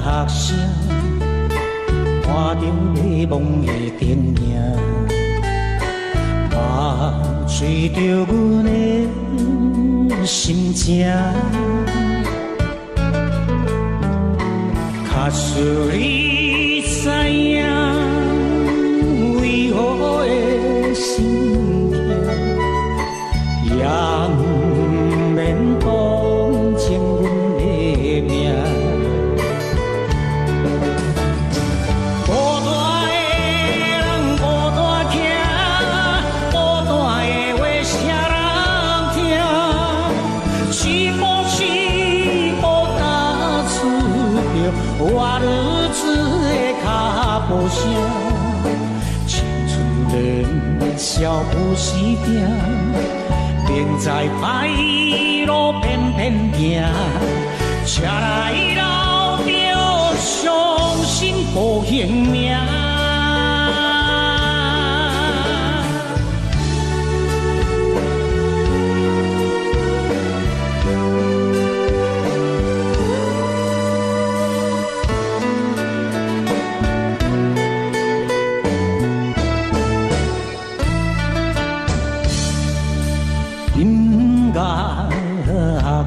学生，看着迷茫的灯影，目睭着阮的心情。假使你知影，为何会心痛，也不免同情阮的命。孤单的人孤单行，孤单的话谁人听？是无是无打出着我日子的脚步声。青春年少不时定，明知歹路偏偏行，车来老着伤心无性命。音乐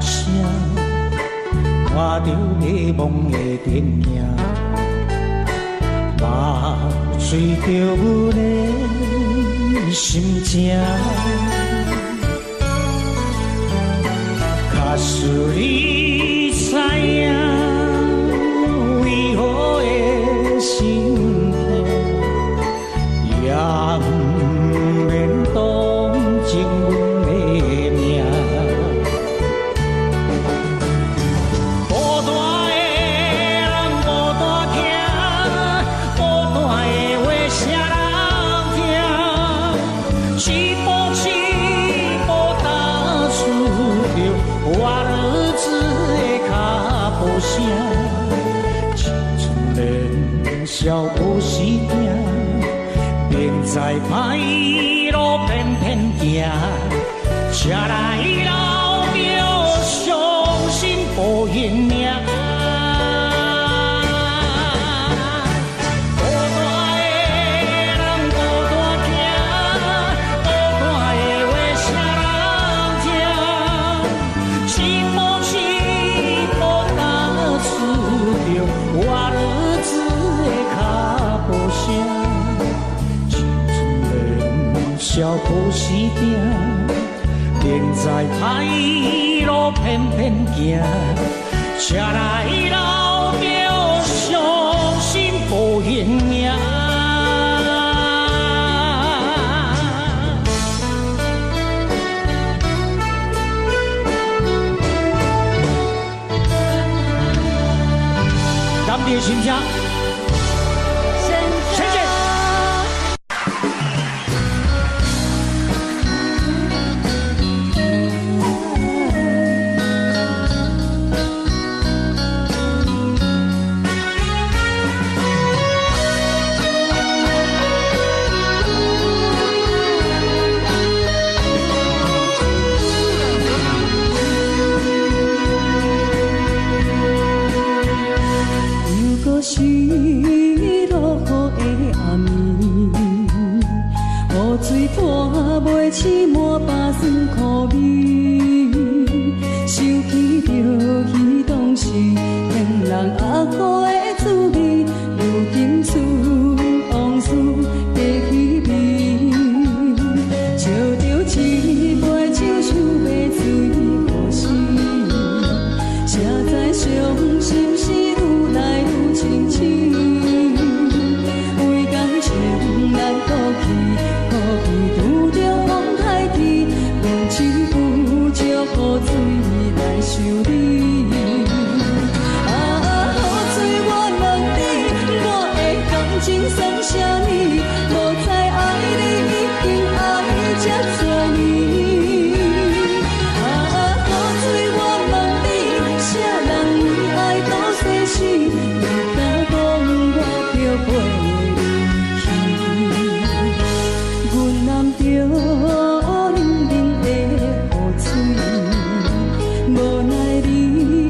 学生，看着迷茫的灯影，目睭着阮的心情。假使你知影，为何会心痛，也不免同情阮。少有时定，明知歹路偏偏行，车来老着伤心无性命。少不时定，明知歹路偏偏行，车来老着伤心无性命。感谢欣赏。是落雨的暗暝，雨水拖袂起满巴酸苦味，想起着彼当时天人压苦的滋味，如今思往事加稀微，笑着一杯酒想要醉过时，谁知伤心事愈来愈清醒，为感情难过去，可悲拄着风台天，用手扶着雨水来修理。啊，雨水我问你，我的感情算啥物？无知爱你已经爱这多年。啊，雨水我问你，啥人为爱到世事？你敢讲我着陪你去？阮男着冷冷的雨水，无奈你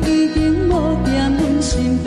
已经无在阮身边。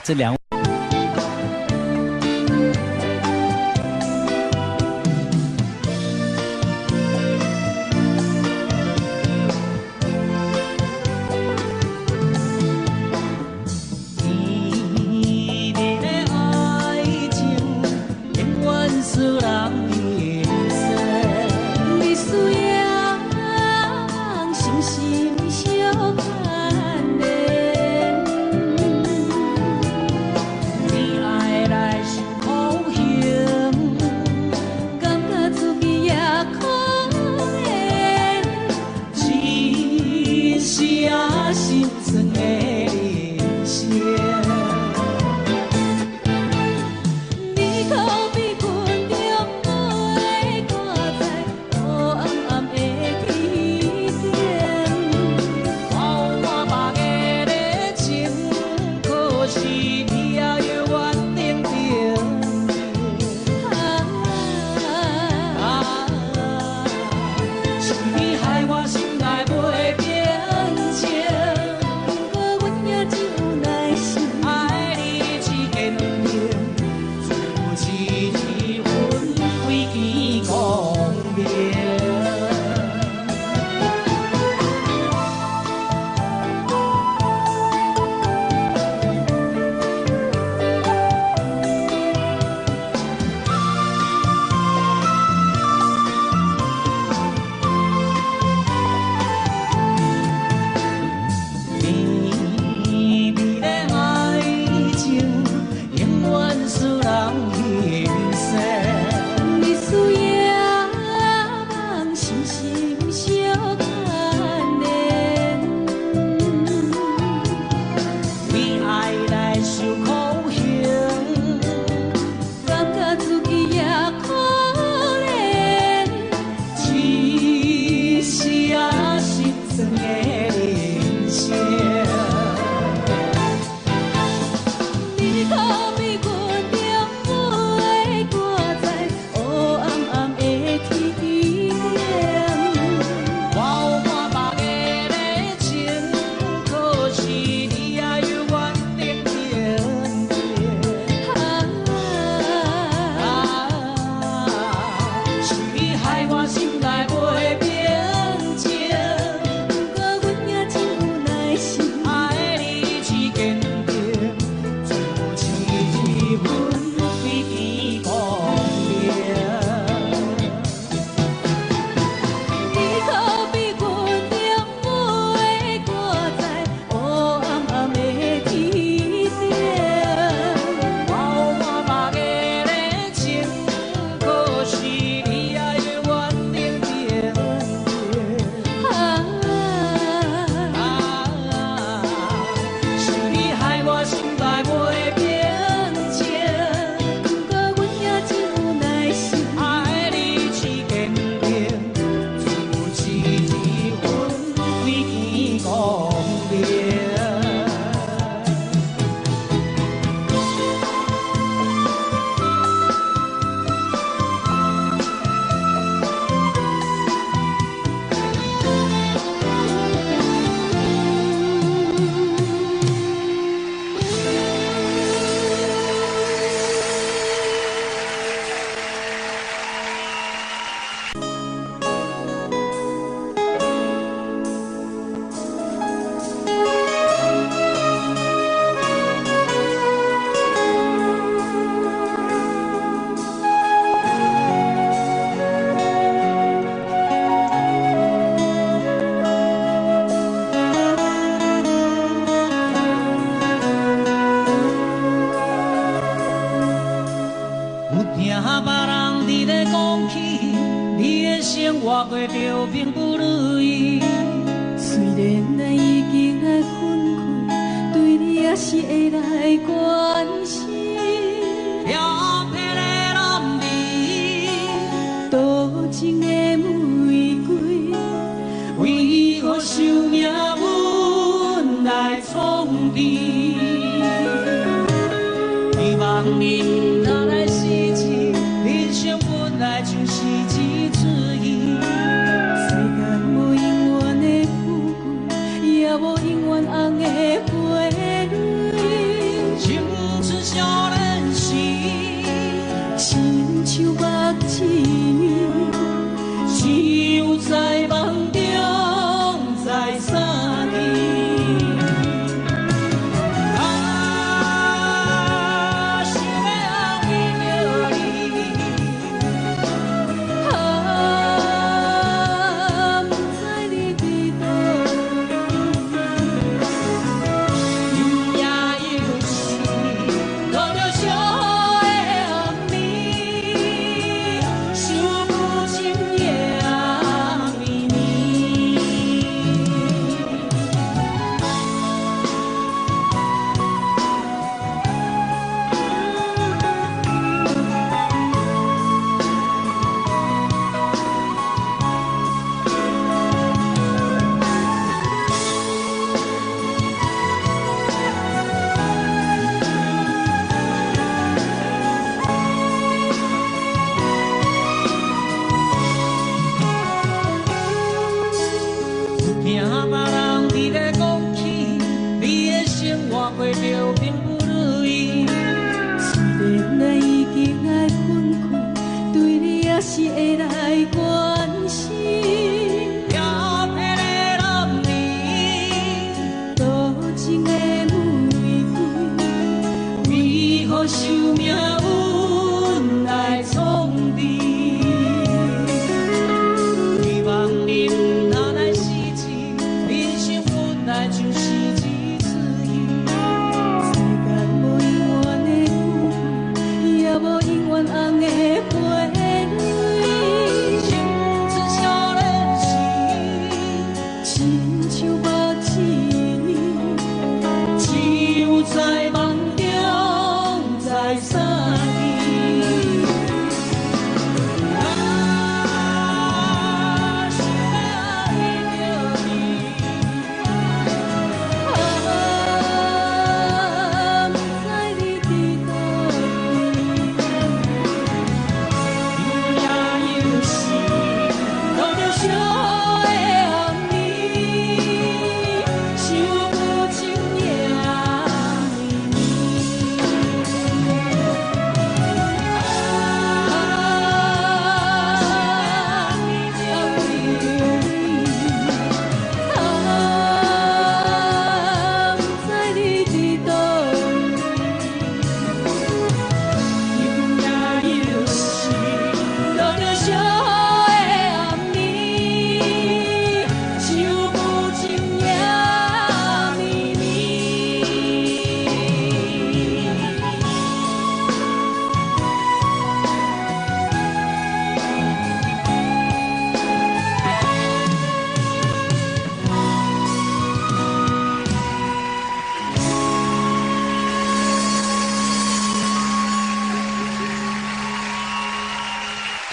这两位。过着并不如意。虽然咱已经爱分开，对你也是会来关心。飘撇的男儿，多情的玫瑰，为何受命运来创治？希望你不通来失志，人生本来就是一出戏。世间无永远的富贵，也无永远红的花蕊。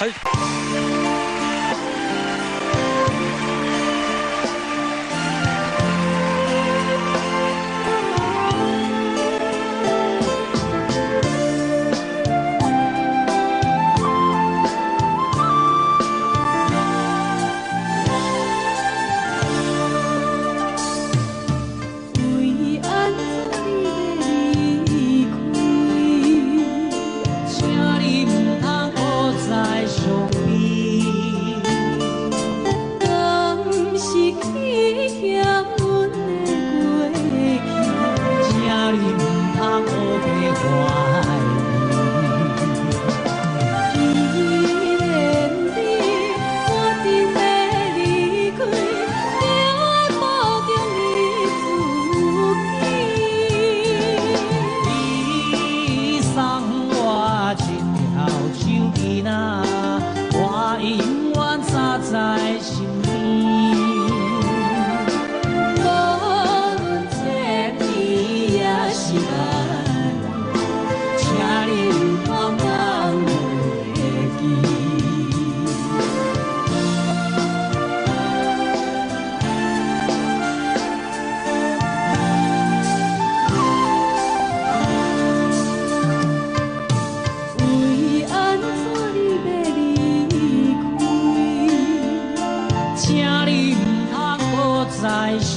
雨水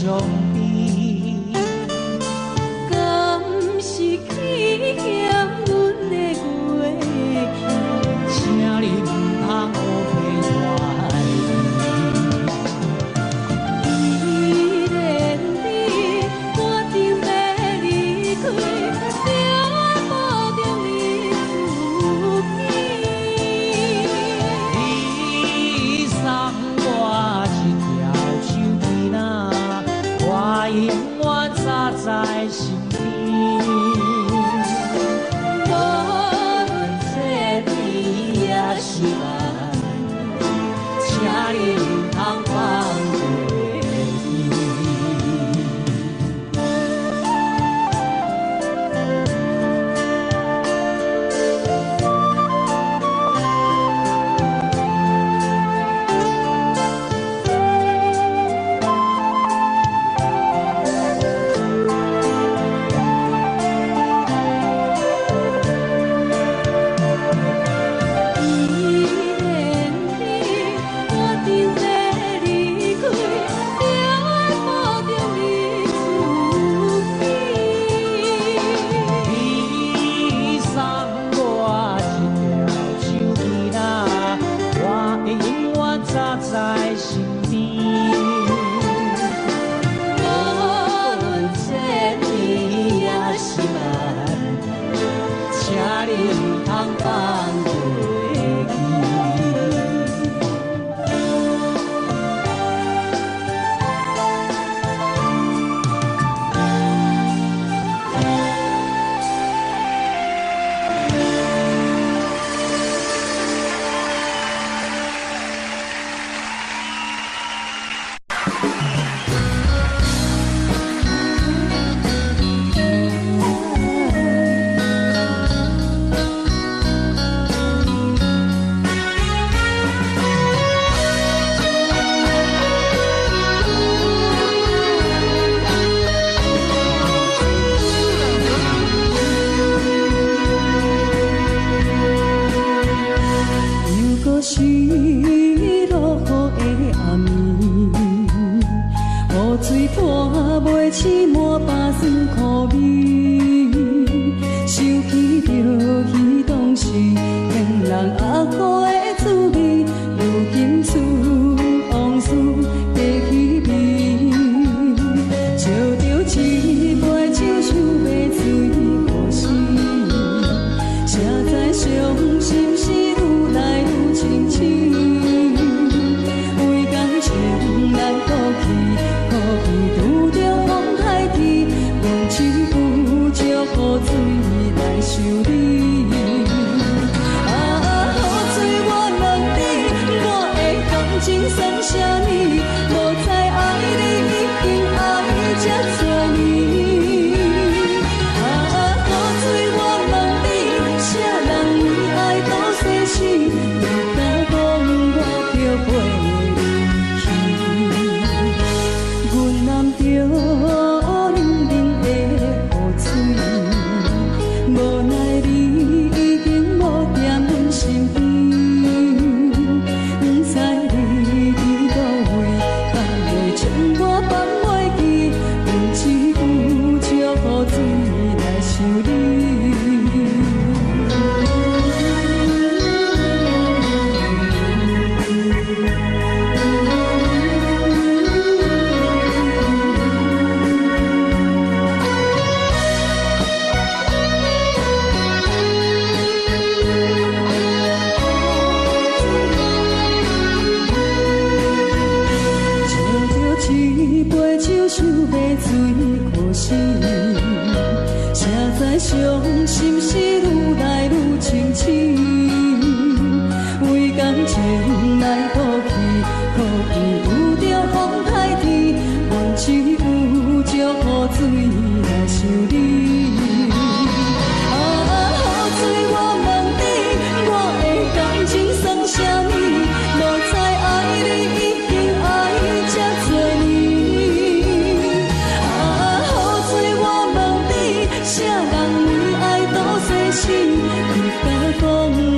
我问你，啥人为爱多细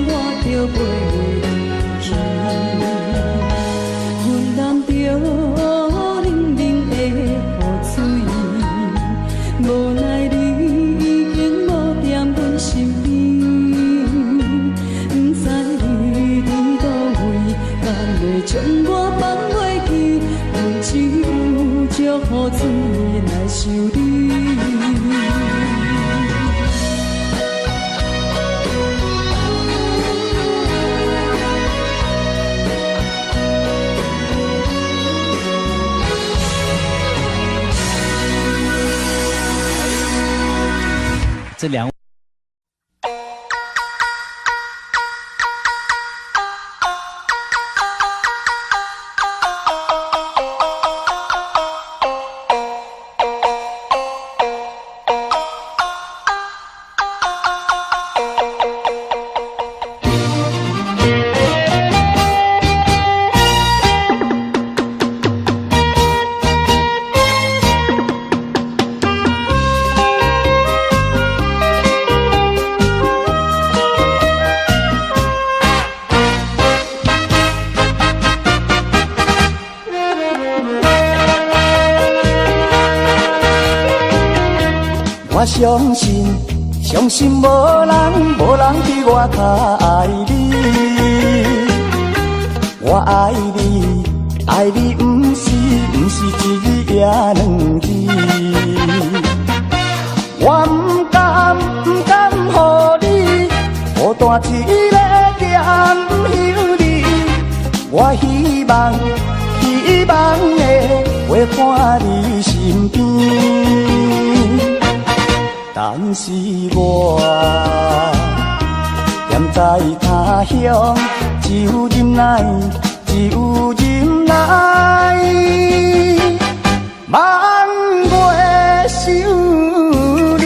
我就袂离去。阮淋着冷冷的雨水，无奈你已经无踮阮身边。不知你伫倒位，敢会将我放袂记？阮只有借雨水来想你。这两位。我相信，相信无人比我较爱你。我爱你，爱你不是一字也两字。我不甘予你孤单一个惦想你。我希望会陪伴你身边。但是我踮在他乡，只有忍耐，望袂想你。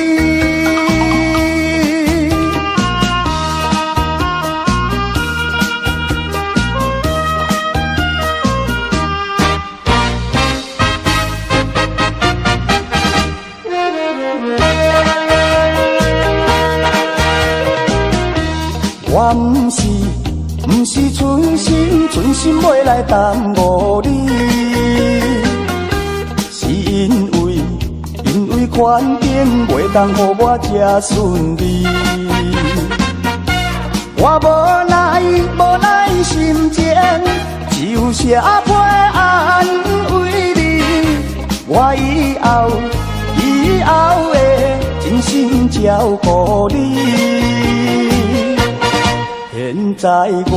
我不是存心要来耽误你，是因为环境袂当予我这顺利。我无奈心情，只有写批安慰你。我以后会真心照顾你。现在我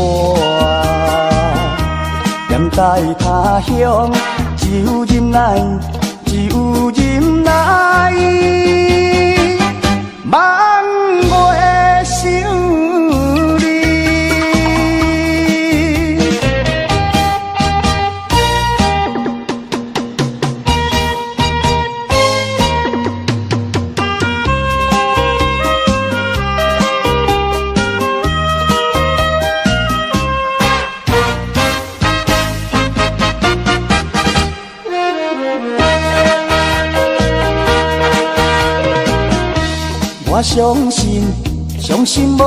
踮在他乡，只有忍耐，望袂想你。我相信无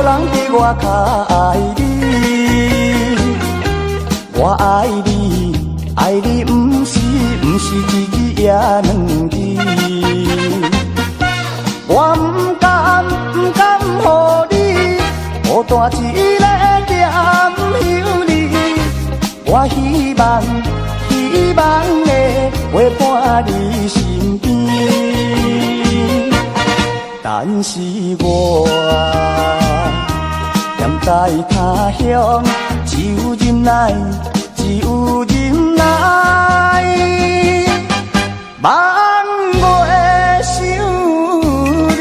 人比我较爱你。我爱你不是一字也两字。我不甘予你孤单一个惦想你。我希望会陪伴你身边。但是我踮在他乡，只有忍耐，望袂想你。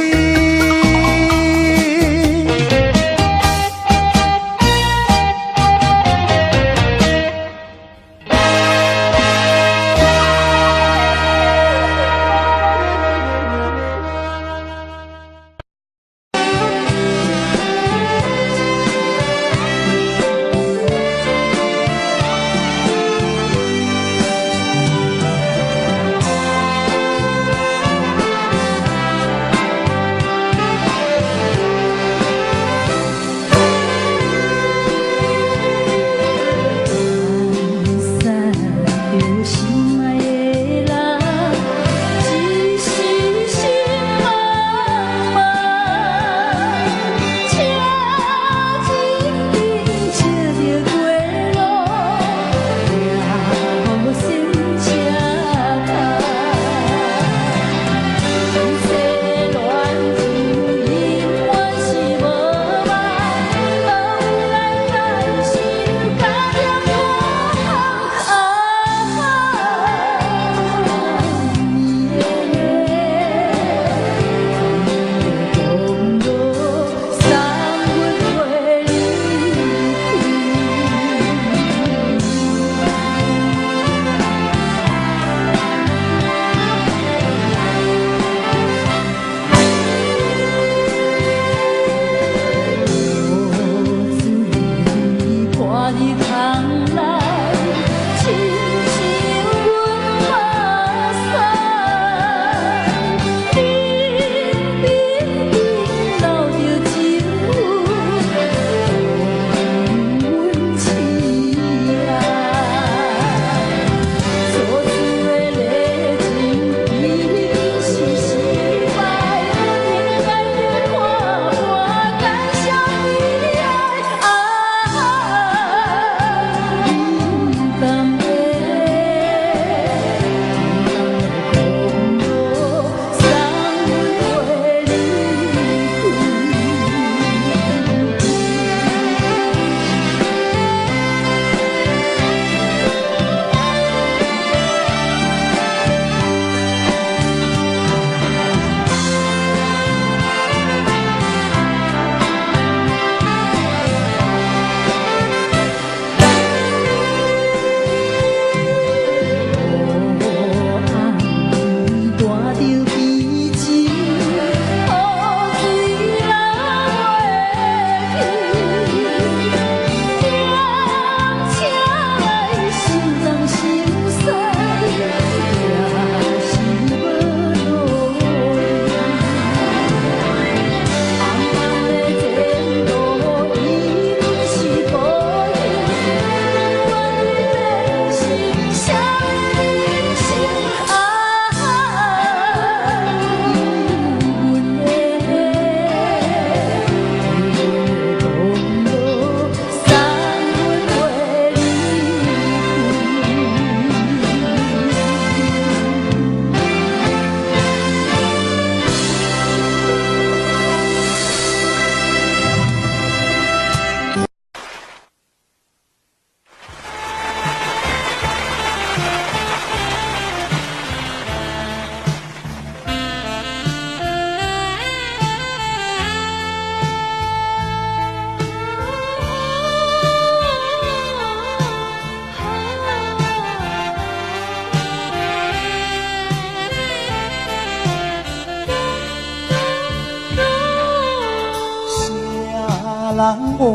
人愿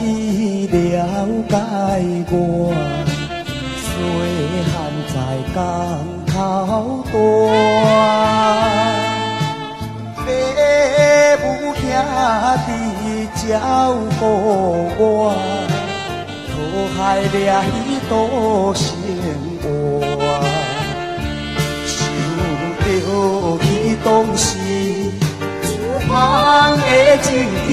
意了解我，细汉在江头大，父母兄弟照顾我，讨海掠鱼都生活，想着去当时。梦的情景，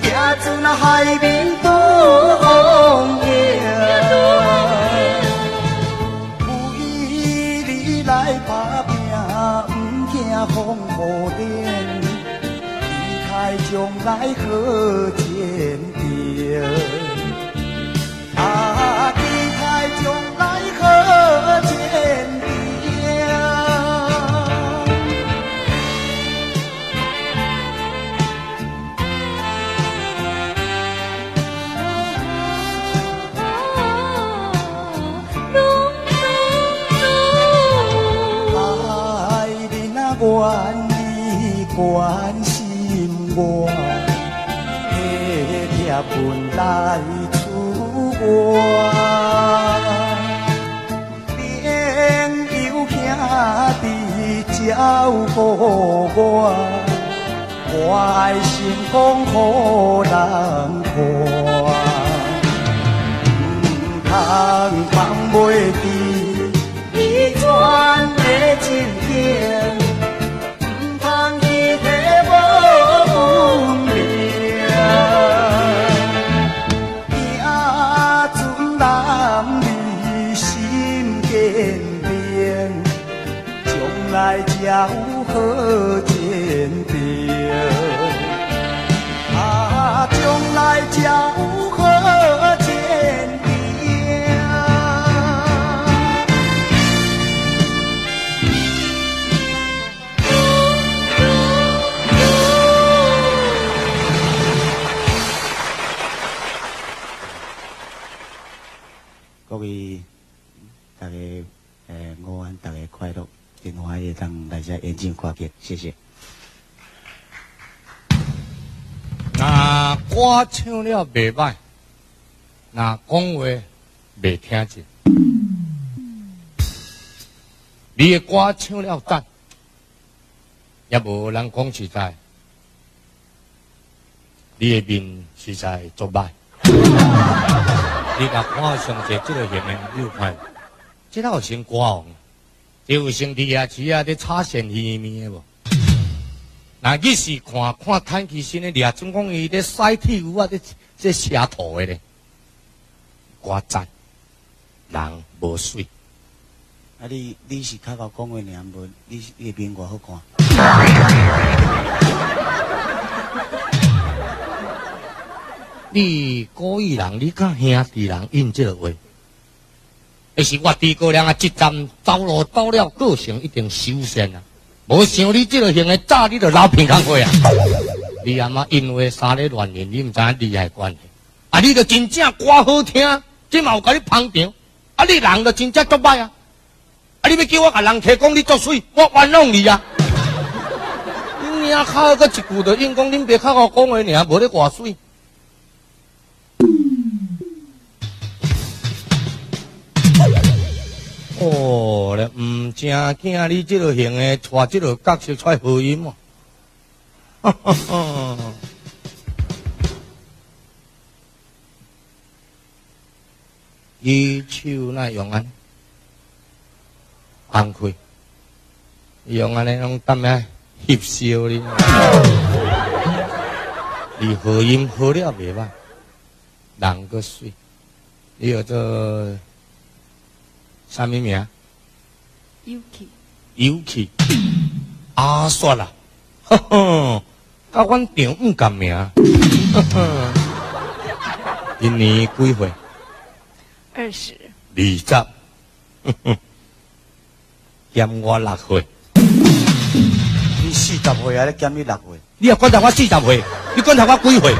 行出那海面多风景。有意你来打拼，不惊风雨冷，期待将来好前程。啊，期待将来好前程。愿你关心我，体贴本来出我，朋友兄弟照顾我，我爱成功予人看，唔通放袂记伊全的情景。来才有好前程，啊，将来才有好前程。各位大家午安，大家快乐。真欢喜当来遮演唱歌曲，谢谢。那歌唱了袂歹，那讲话袂听见。你的歌唱了赞，也无人讲实在，你的面实在足歹。你甲看上者这个型的有看，这套成歌王。就像伫夜市啊，咧炒鳝鱼面无？那伊是看趁其身咧，掠总讲伊咧晒铁牛啊，咧写图的咧，歌赞，人无水。啊，你是较够讲话尔，无你的面外好看。你故意人，你甲兄弟人应这个话。那是我诸葛亮啊，一站走路到了，个性一定修仙啊！无像你这个型的，早你就老骗工过啊！你阿妈因为三咧乱言，你唔知影厉害关系啊！你就真正歌好听，这嘛有甲你捧场啊！你人就真正足歹啊！啊！你要叫我甲人提讲你足水，我冤枉你啊！恁娘靠个一句就应讲恁爸较好讲话尔，无咧外水。哦，咧唔正惊你这个型的，带这个角色出来合音嘛？哈哈哈！伊手那用安，放开，用安尼拢当咩翕笑你？你合音合了袂歹，人个水，你叫做。啥物名？有气啊，算啦，呵呵，甲阮丈唔共名，呵呵。今年几岁？20。20，呵呵，减我6岁。你40岁啊？你减你6岁？你也管他我40岁，你管他我几岁？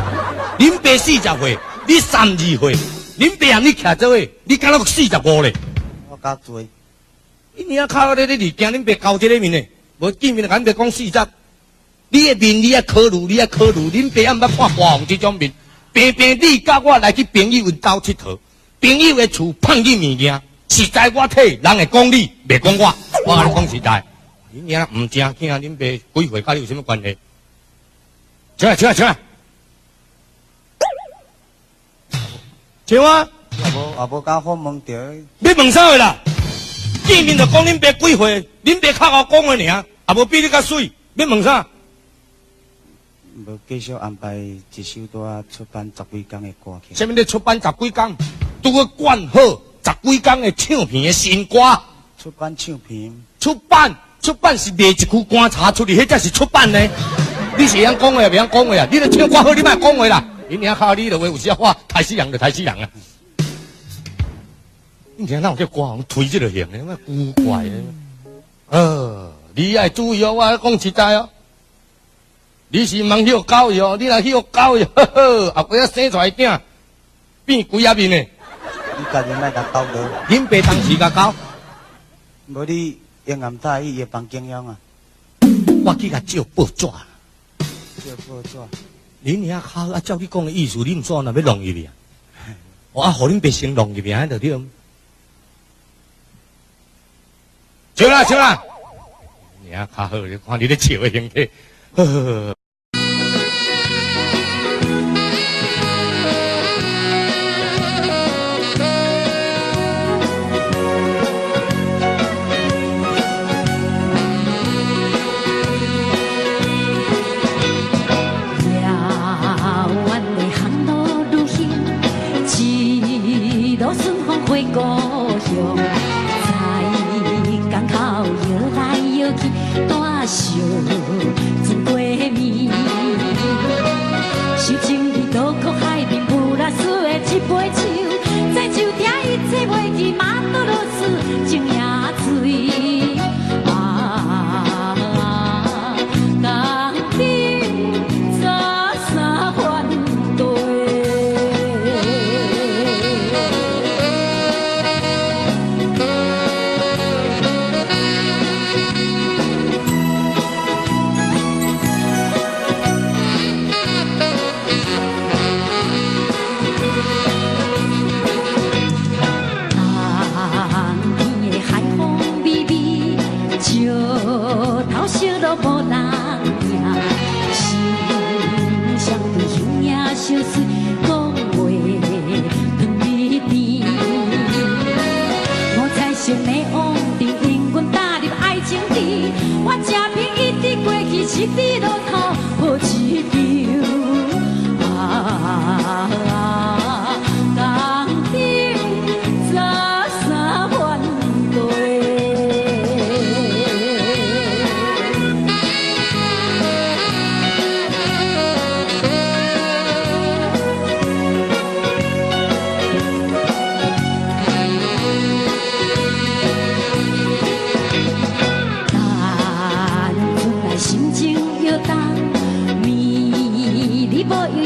恁爸40岁，你32岁，恁爸喊你徛这位，你敢若45咧？较多，你娘靠咧你惊恁爸交这个面呢？无见面就甲恁爸讲40，你的面你要考虑，你要考虑，恁爸也毋捌看花红这种面。平平你甲我来去朋友因兜佚佗，朋友的厝放你物件，实在我体人会讲你，袂讲我。我甲你讲实在，恁娘毋正惊恁爸几岁，甲你有什么关系？请啊，请啊，请啊！请啊！也无敢好问着。你问啥话啦？见面就讲恁爸几岁，恁爸较好讲的尔，也无比你较水。你问啥？无继续安排一首带出版10几天的歌曲。什么咧出版10几天？拄个灌好10几天的唱片的新歌。出版唱片。出版是卖一句观察出去，迄才是出版呢。你是晓讲话，袂晓讲话啊？你咧唱歌好，你莫讲话啦。因娘靠你的话，有时话抬死人就抬死人啊！你听那有叫歌红推这个型的，那古怪的。你爱注意哦，我讲实在哦。你是茫许教育哦，你若许教育，呵呵，后尾生出来囝变鬼啊面的。你家己莫甲教导。恁爸当时甲教，无你永暗大伊会帮经营啊。我去甲照报纸。照报纸。恁遐靠啊！照你讲的意思，恁怎若要弄入去啊？我互恁爸先弄入去，安就对。笑啦笑啦！你遐较好，你看你咧笑的形体，呵呵。回故乡，在港口摇来摇去，大笑真过面。想情你渡过海边，布拉斯的一杯酒，在酒店一切袂记，马多罗斯情也醉。港顶早三番对。无人赢，心相对香也相随，讲话糖蜜甜。我才想要往定，因阮踏入爱情池，我正凭一直过去，一直路头抱一球。港顶早三番对。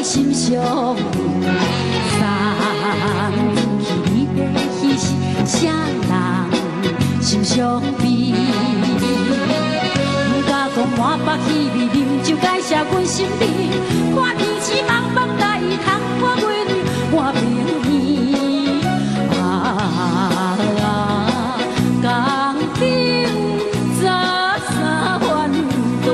心相印，送去你的彼时，谁人心相比？不敢讲满腹气味，啉酒解写阮心事，看天气茫茫来，通看月亮满平面。港顶早三番对。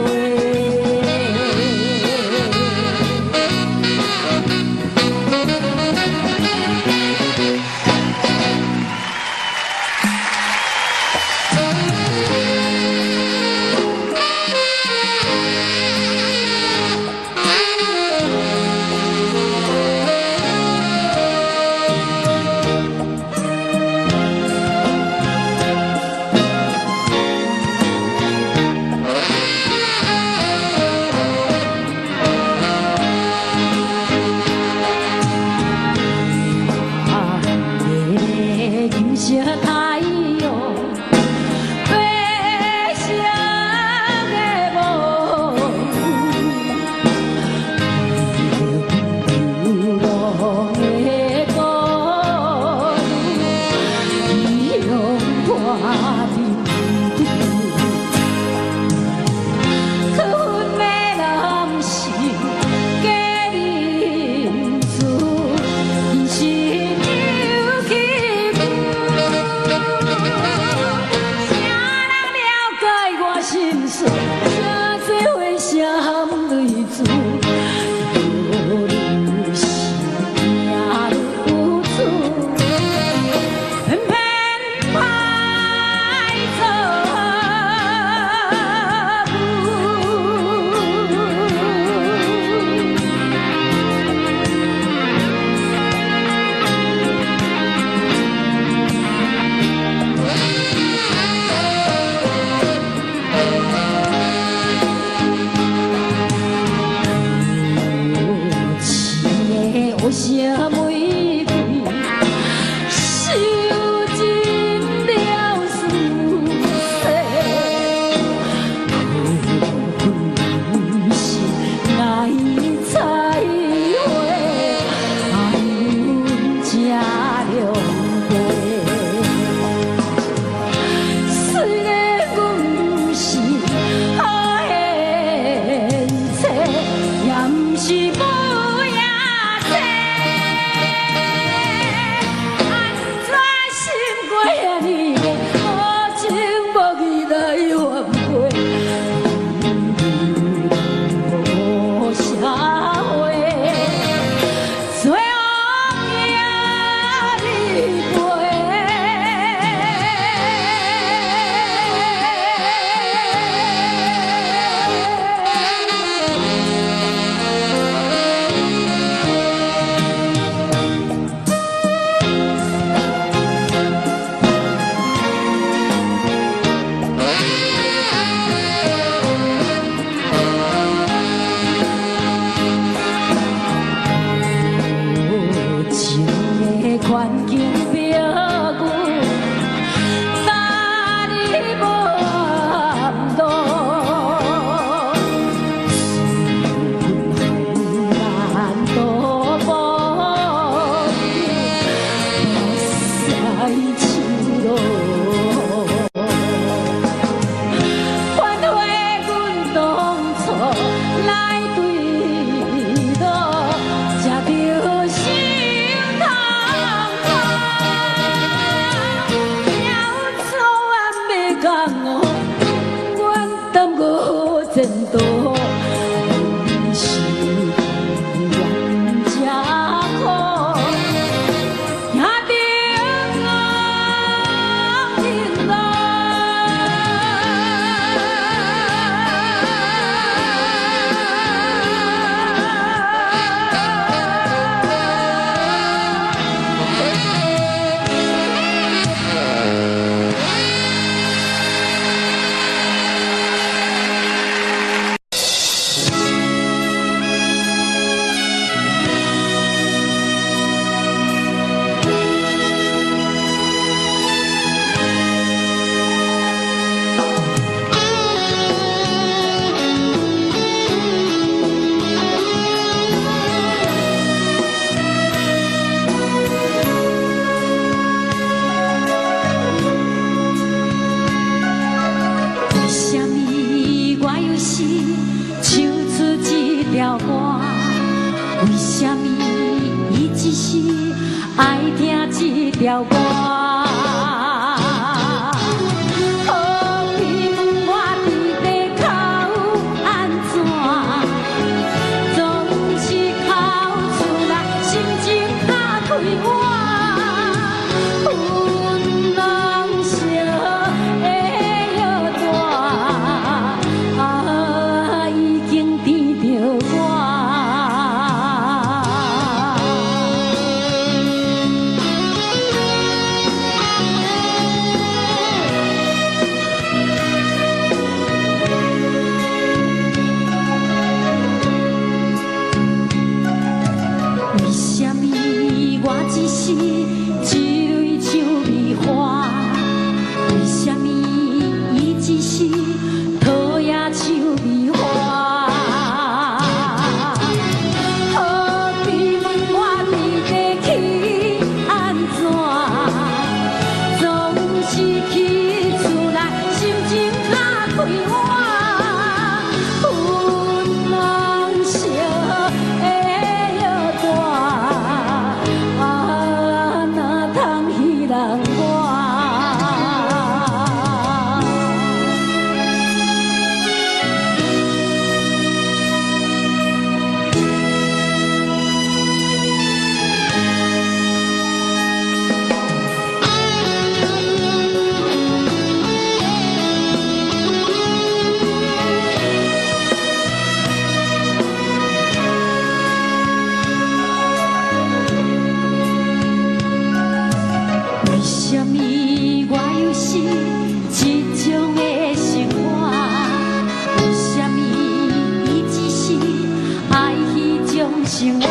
声玫瑰，收尽了思绪。可是爱采花，爱阮这良地。虽然阮不是好的一切，也不是无影切。安怎心过遐尼个，无情无义来怨悔，无社会，最后也离情的环境标语，早日无暗路，难渡无西手路。反悔阮当初来对路，才着心痛苦。了错案要讲哦，阮耽误前途，是冤家苦，也着认路。为什么我有时唱出这条歌？为什么伊只是爱听这条歌？好比问我伫地口安怎，总是哭出来，心情较快活。阮人生的腰带，已经甜着我。为什么我只是一蕊像蜜花？为什么伊只是桃也像蜜花？好比问我伫地去安怎，总是去厝内，心情较快活。阮人生的腰带，哪通彼人我？为什么我有时这种的生活？为什么伊只是爱迄种生活？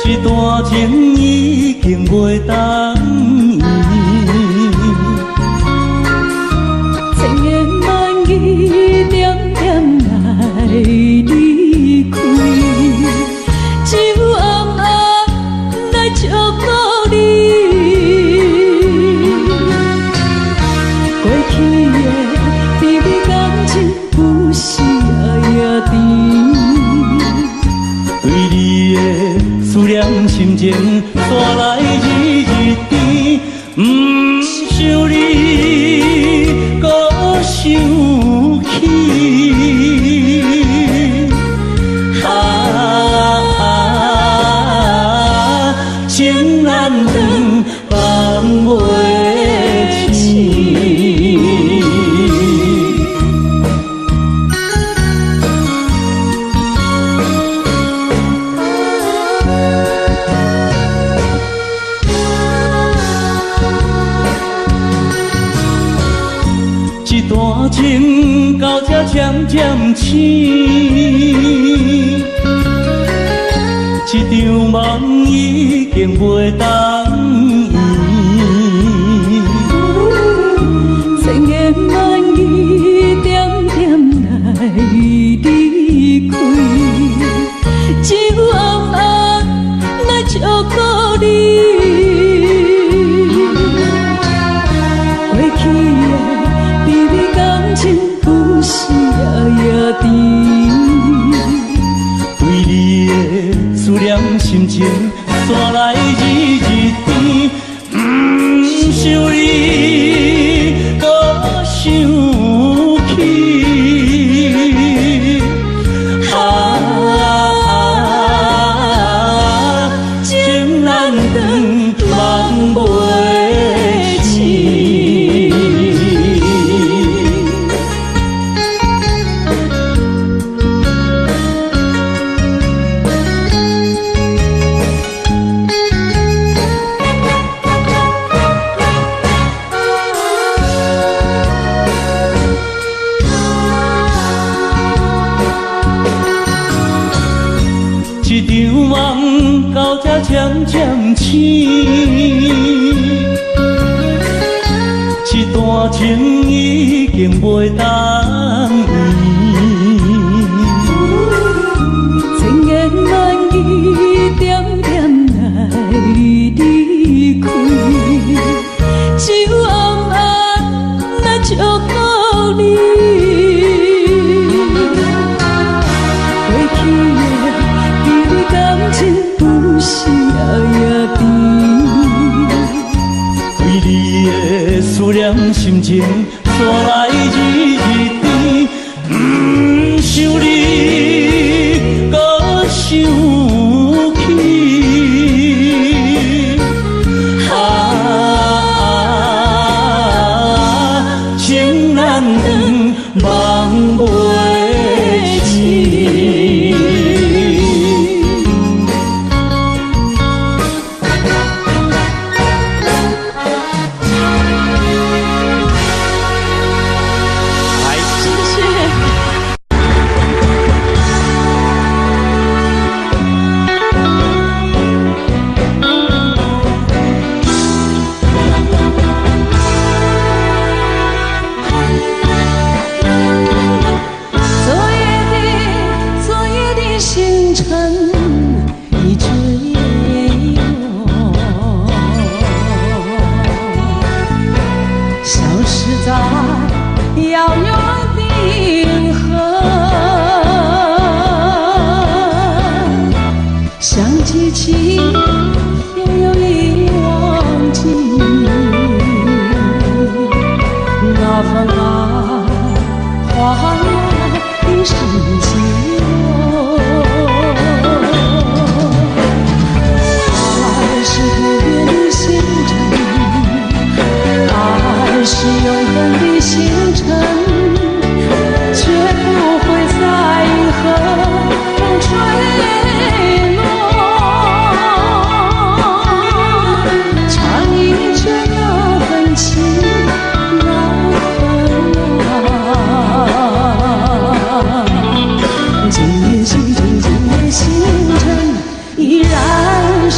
这段情已经袂当依，千言万语点点来离开，只有暗暗来祝福你。过去的甜蜜感情不是也甜，对你的思念心情带来日日甜，不想你搁想起。情难断，放袂清。这段情到这渐渐醒，这场梦已经袂当依。千言万语点点来离开，只有暗暗来祝福你。过去的甜蜜感情不是也甜，对你的思念心情带来日日甜，不想你搁想起。情难断，梦袂清。这场梦到这渐渐醒，这段情已经袂当依。千言万语点点来离开，只有暗暗来祝福你。过去的甜蜜感情不是也甜，对你的思念心情带来日日甜，不想你搁想起。情难断，梦袂清。谢谢。昨夜的星辰一直也有，消失在遥远的银河。想记起，又有意忘记，那份爱换来的是寂寞。爱是不变的星辰，爱是永恒的星辰，绝不会在银河中坠落。唱一着那份情，那份爱。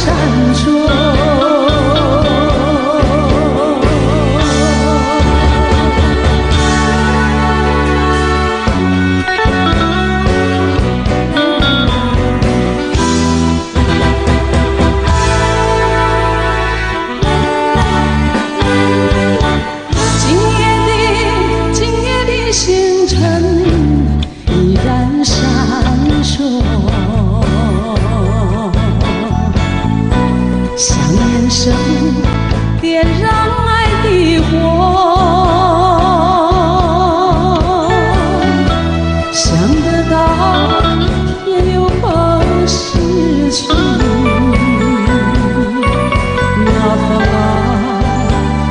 闪烁。点燃爱的火，想得到也有怕失去，那份爱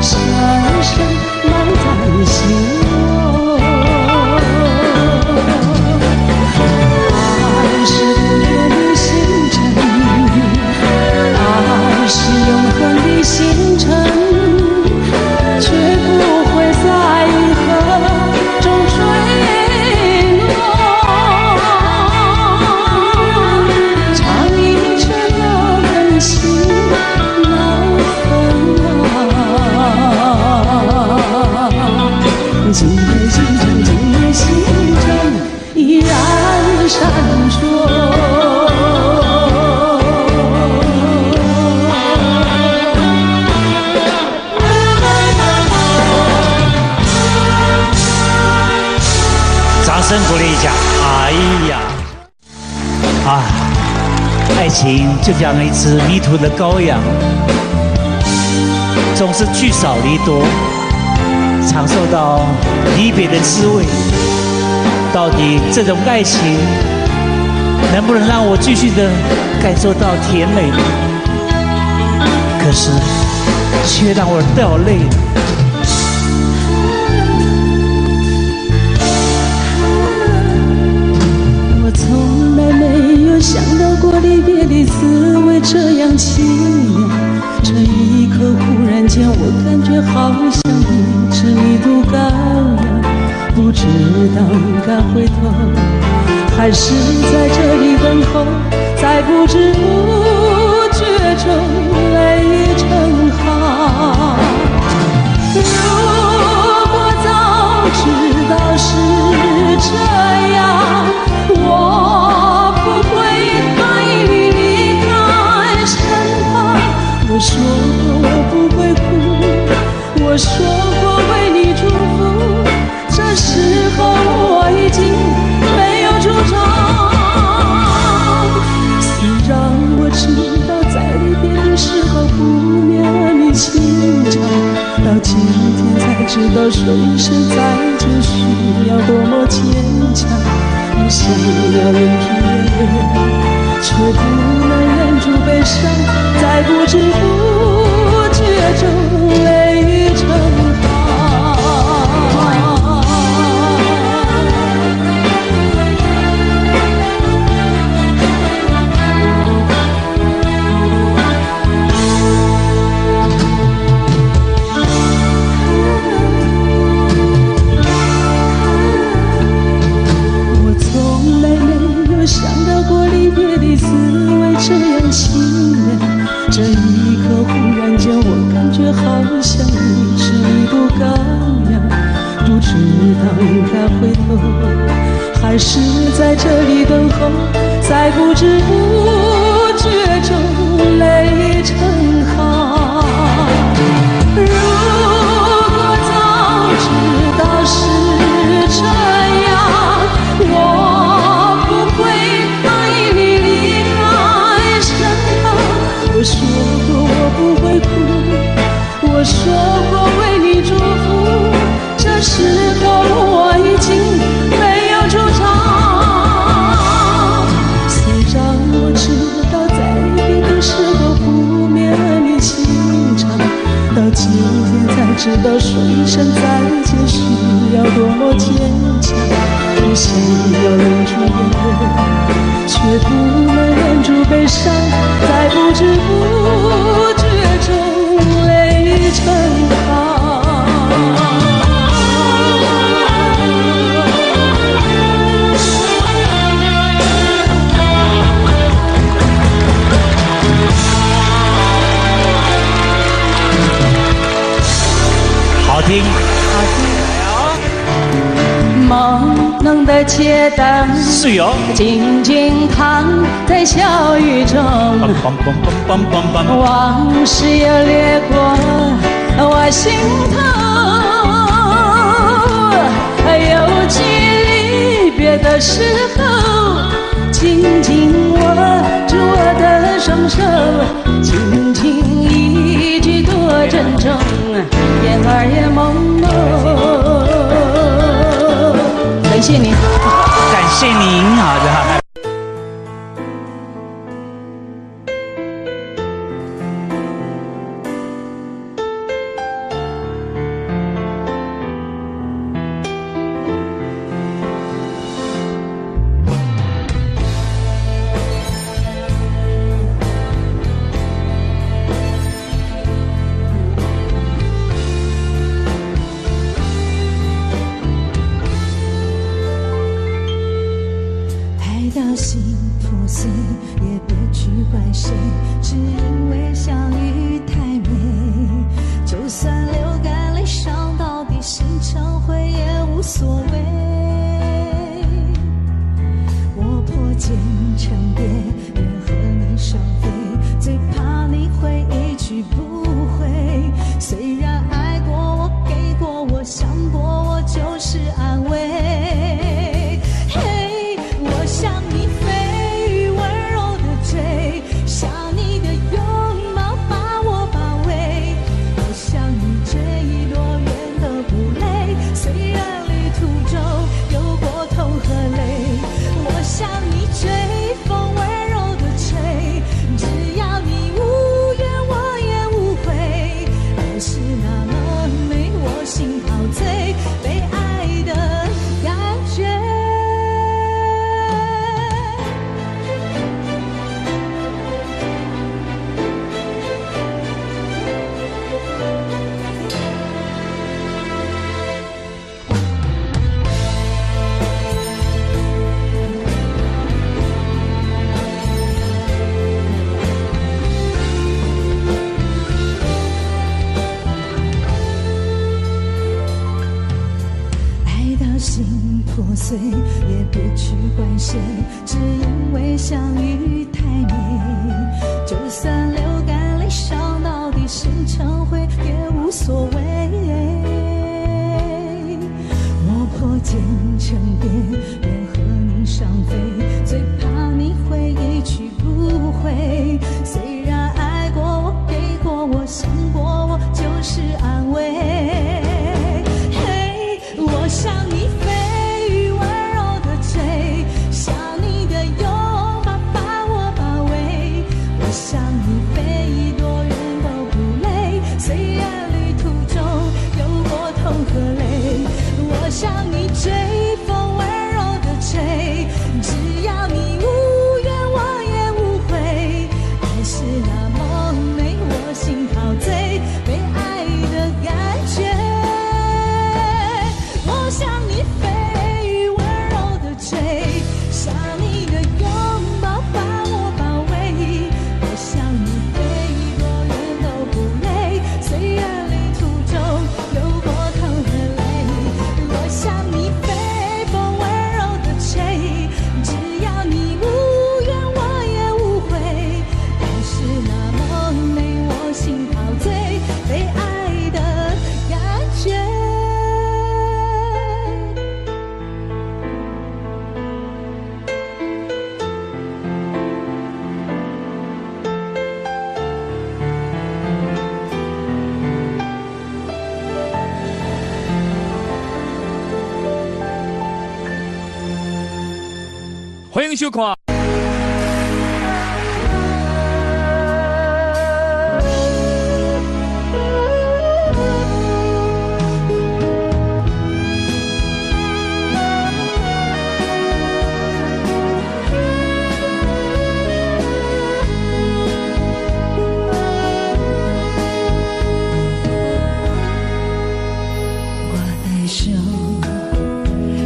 深深埋在心窝。爱是不变的星辰，爱是永恒的星辰，却不会在河中坠落。唱一圈那份情那份爱，今夜星辰，今夜星辰依然闪烁。掌声鼓励一下！哎呀，爱情就像一只迷途的羔羊，总是聚少离多，尝受到离别的滋味。到底这种爱情能不能让我继续的感受到甜美呢？可是却让我掉泪了。我从来没有想到过离别的滋味这样凄凉，这一刻忽然间我感觉好像一只迷途羔羊，不知道应该回头还是在这里等候，在不知不觉中泪成行。如果早知道是这样，我不会把你离开身旁。我说过我不会哭，我说过为你祝福，这时候我已经没有主张。虽然我知道在离别的时候不免儿女情长，到今天才知道说一声再见需要多么坚强。我想要忍住眼泪，却不能忍住悲伤，在不知不觉中泪成行。想到过离别的滋味这样凄凉，这一刻忽然间我感觉好像一只迷途羔羊，不知道应该回头还是在这里等候，在不知不觉中泪成行。如果早知道是这样，我不会把你离开身旁。我说过我不会哭，我说过为你祝福，这时候我已经没有主张。虽然我知道在离别的时候不免儿女情长，到今天才知道说一声再见需要多么坚强。我想要忍住眼泪，却不能忍住悲伤，在不知不觉中泪成行。听。朦胧的街灯，是哟。静静躺在小雨中，往事又掠过我心头。有句离别的时候，紧紧握住我的双手，轻轻一句多珍重，言儿也朦胧。感谢您，感谢您，好的。心破碎，也别去怪谁，只因为相遇太美。就算流干泪伤到底，心成灰也无所谓。我破茧成蝶，愿和你双飞，最怕你会一去不回。虽然爱过我，给过我，想过我，就是安慰。嘿，我想你飞，温柔的追，想你的拥抱把我包围。我想你追，多远都不累，虽然旅途中有过痛和泪。我想你追，风温柔的吹，只要你无怨我也无悔。爱是那么美，我心陶醉，被爱的感觉。心破碎，也别去怪谁，只因为相遇太美。就算流干泪伤到底，心成灰也无所谓。我破茧成蝶，愿和你双飞，最怕你会一去不回。虽然爱过我，给过我，想过我，就是安慰。嘿，我想你飞，温柔的追，想你的拥抱把我包围。我想你飞，多远都不累，虽然旅途中有过痛和泪。我想你追，风温柔的吹，只要你无怨我也无悔。爱是那么美，我心陶醉，被爱的感觉。我想你飞，温柔的追，想你的拥抱把我包围。我想你飞，多远都不累，虽然旅途中有过痛和泪。我想你飞，风温柔的吹，只要你无怨我也无悔。爱是那么美，我心陶醉，被爱的感觉。欢迎收看。我的手，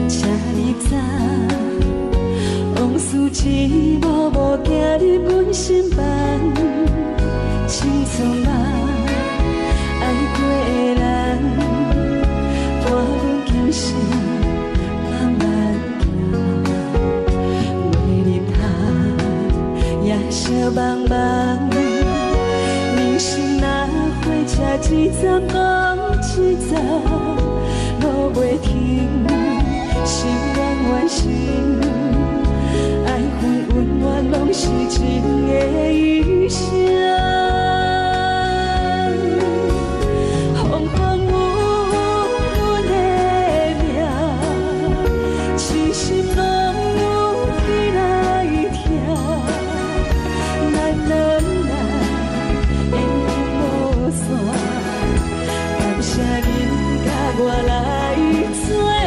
请你走，往事这心，爱恨温暖拢是情的医生。风风雨阮的命，痴心拢有你来疼。咱两人缘分无散，感谢你甲我来作伴。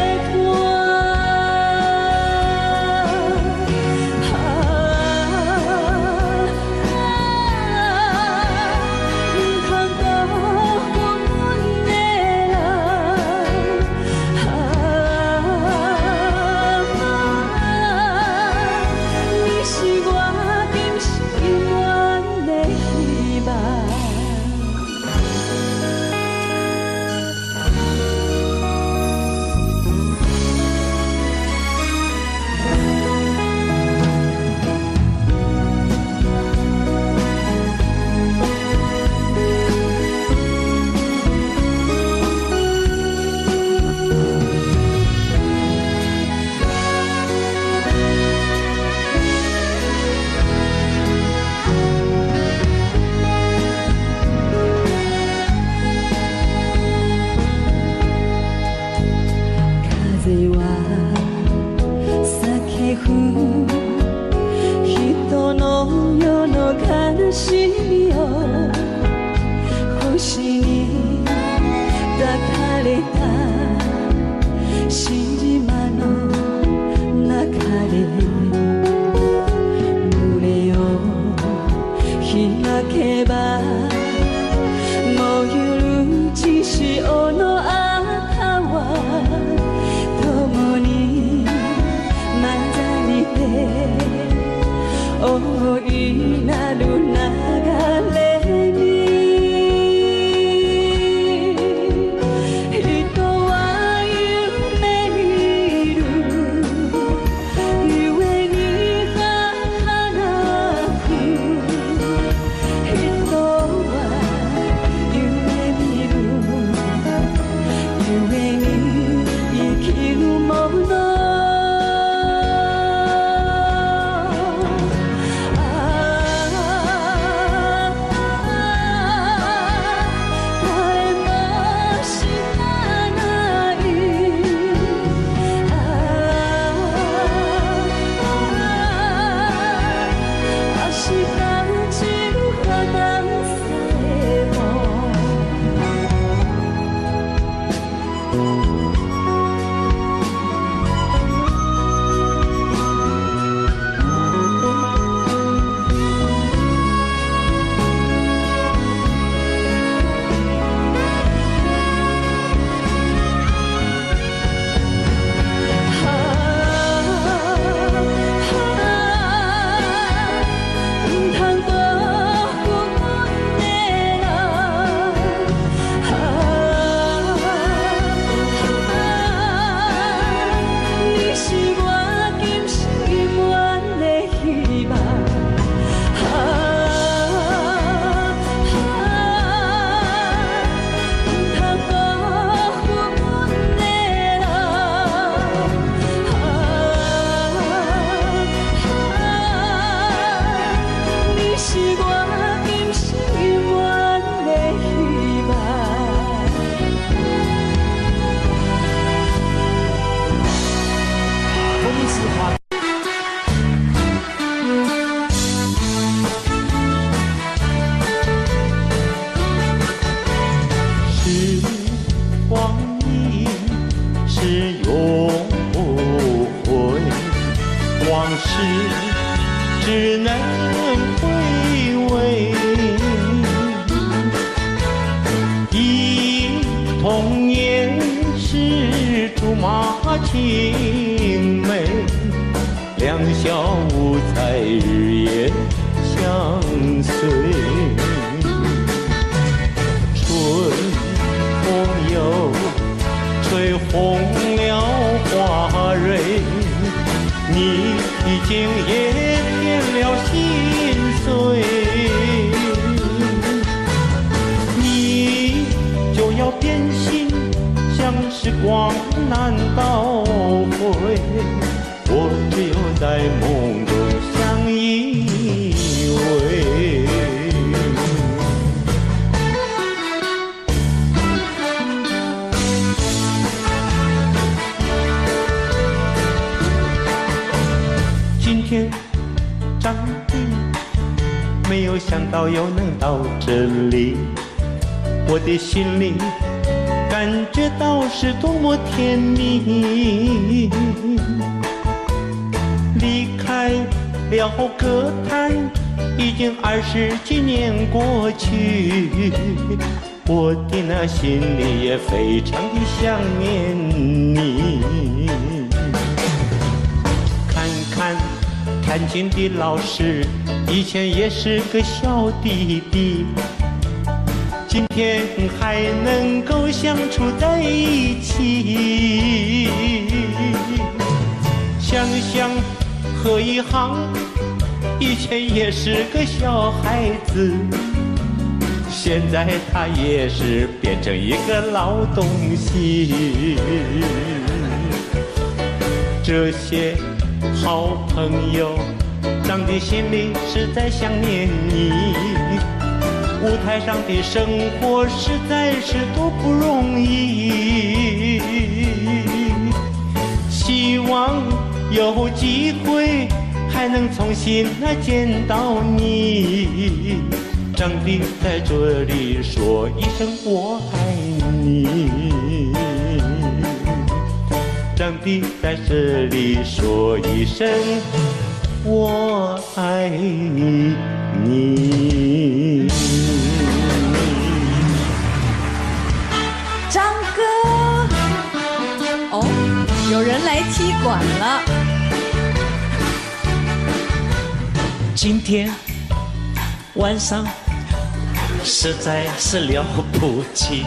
青梅，两小无猜，日夜相随。春风又吹红了花蕊，你已经也变了心碎，你就要变心。像时光难倒回，在梦中相依偎。今天长地，没有想到又能到这里，我的心里感觉到是多么甜蜜。离开了歌坛，已经20几年过去，我的那心里也非常的想念你。看看弹琴的老师，以前也是个小弟弟，今天还能够相处在一起。想想何以航以前也是个小孩子，现在他也是变成一个老东西。这些好朋友长的心里实在想念你，舞台上的生活实在是多不容易。希望有机会还能重新见到你，长地在这里说一声我爱你，长地在这里说一声我爱你。张哥，哦，有人来踢馆了。今天晚上实在是了不起，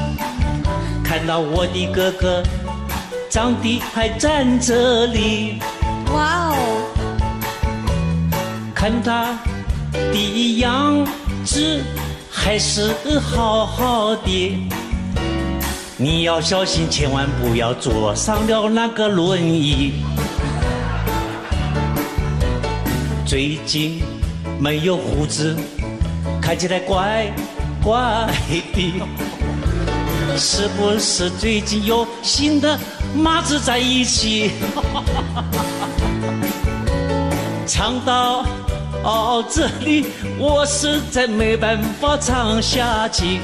看到我的哥哥长得还站这里，哇哦！看他的样子还是好好的，你要小心，千万不要坐上了那个轮椅。最近没有胡子，看起来怪怪的，是不是最近有新的马子在一起？唱到这里，我实在没办法唱下去，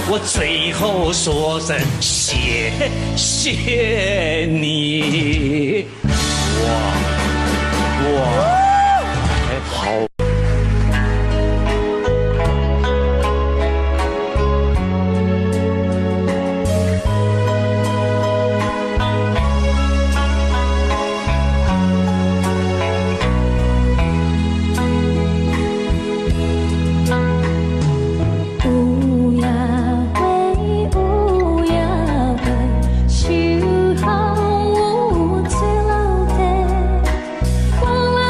我最后说声谢谢你。哇，好。守候有一老地，光人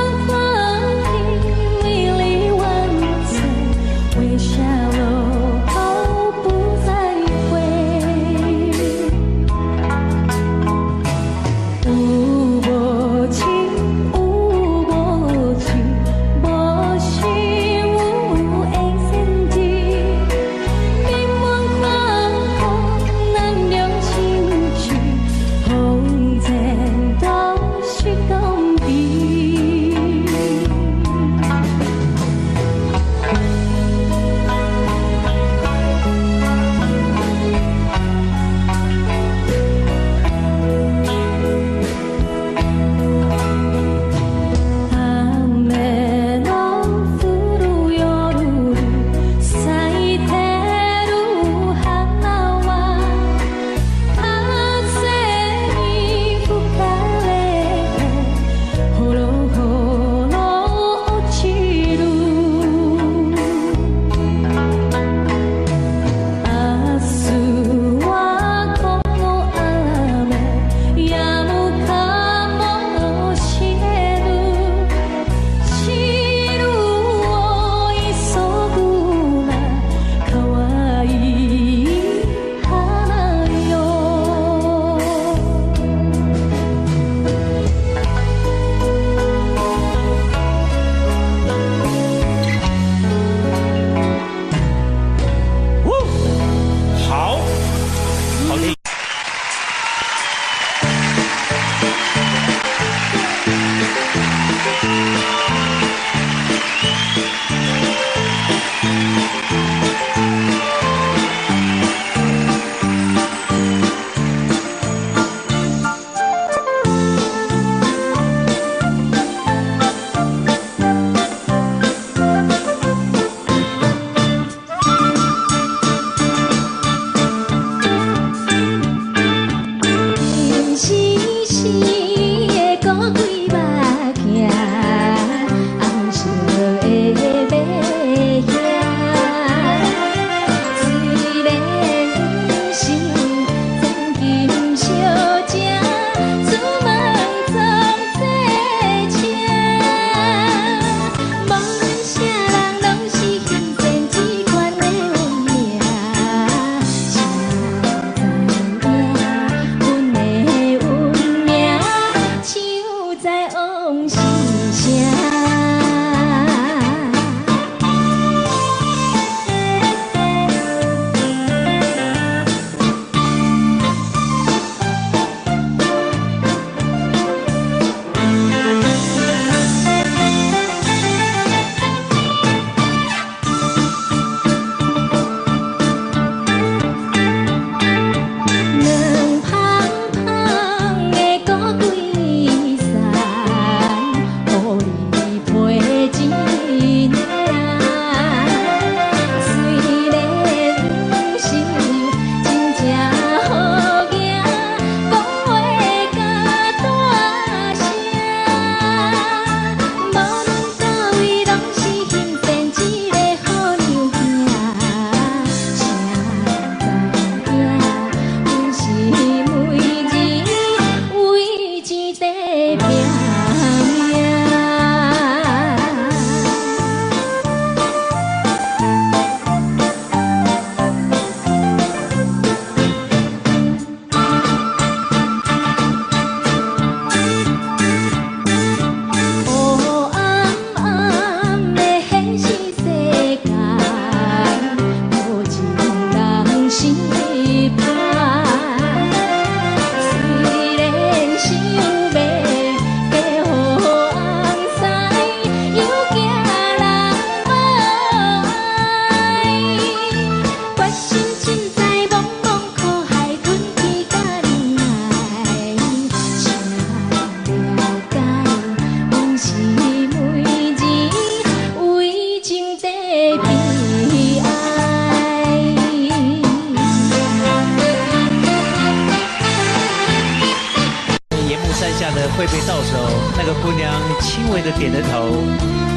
挥别到手，那个姑娘轻微的点着头，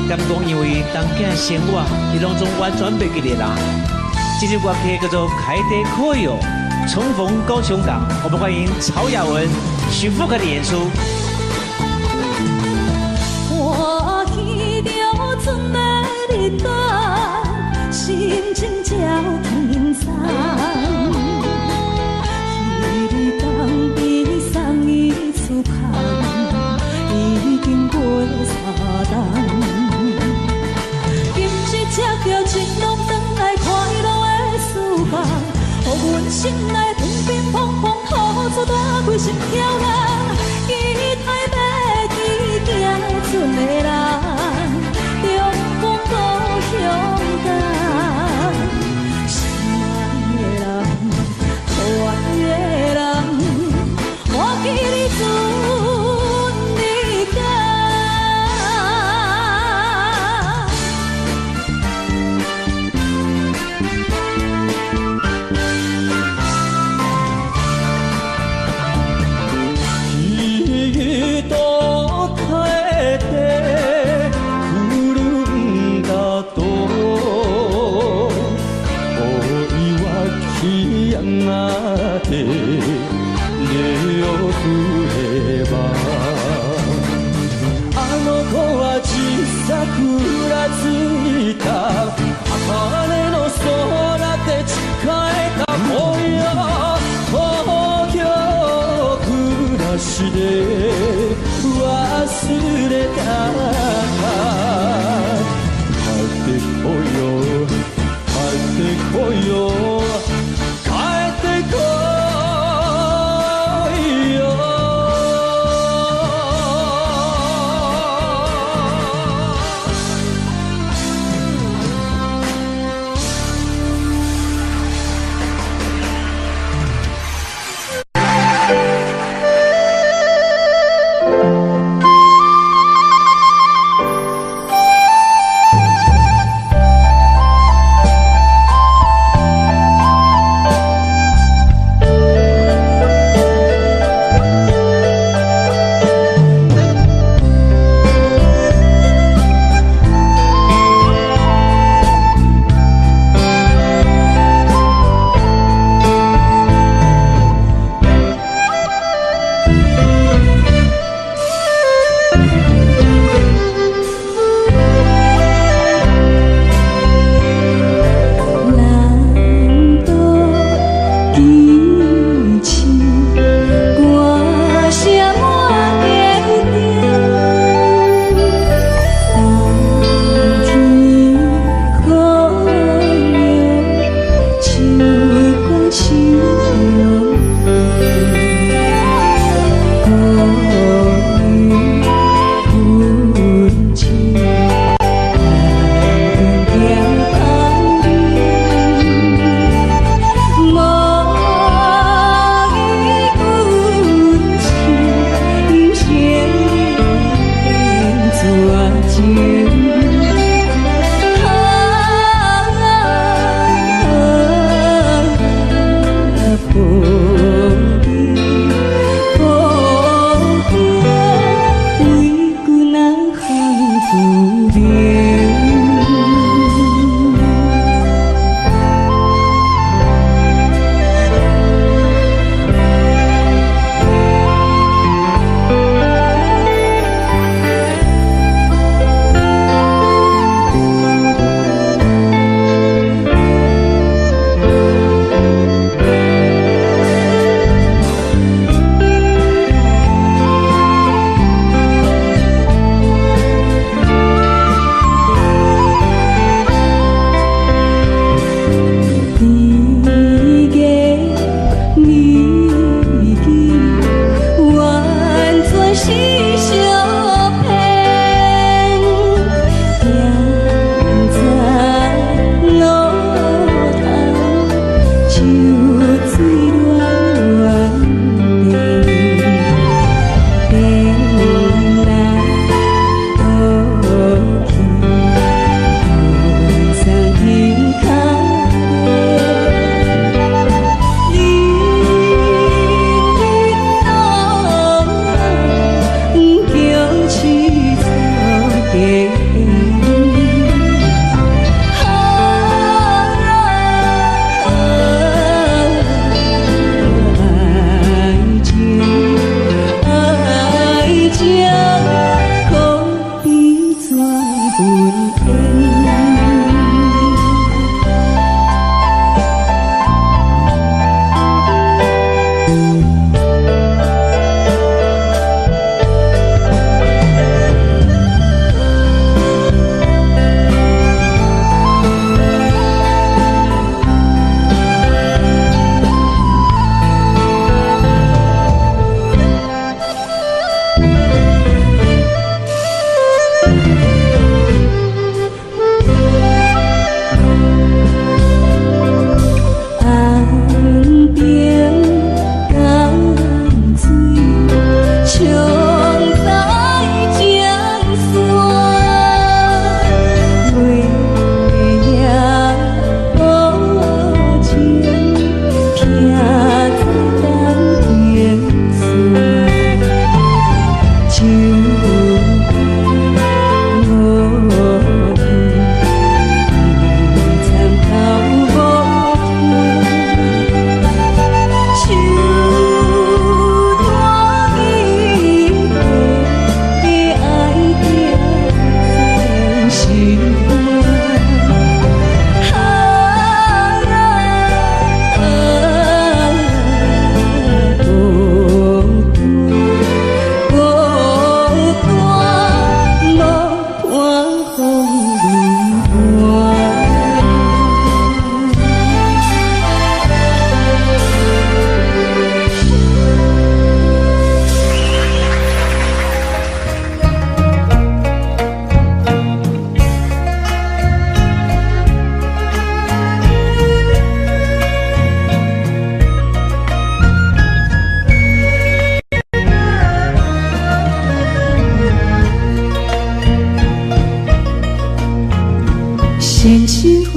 敢讲因为当囝生活，伊拢总完全袂记得啦。这首歌曲叫做《开得可有》，重逢高雄港，我们欢迎曹雅文、许富凯的演出。看见着春的日光，心情照轻松。彼日当边送伊出空，已经过3冬。今日才叫情浓转来快乐的思梦，予阮心内乒乒乓乓，吐出大几心跳人。期待要去行船的人，中风故乡港，心爱的人，可爱的人，我记你船日间。一朵开的古伦达多，お岩木山で寝をくれば、あの子は小さくうらついた茜の空で誓えた恋よ、東京暮らしで忘れたか。帰ってこよ、帰ってこよ、帰ってこいよ。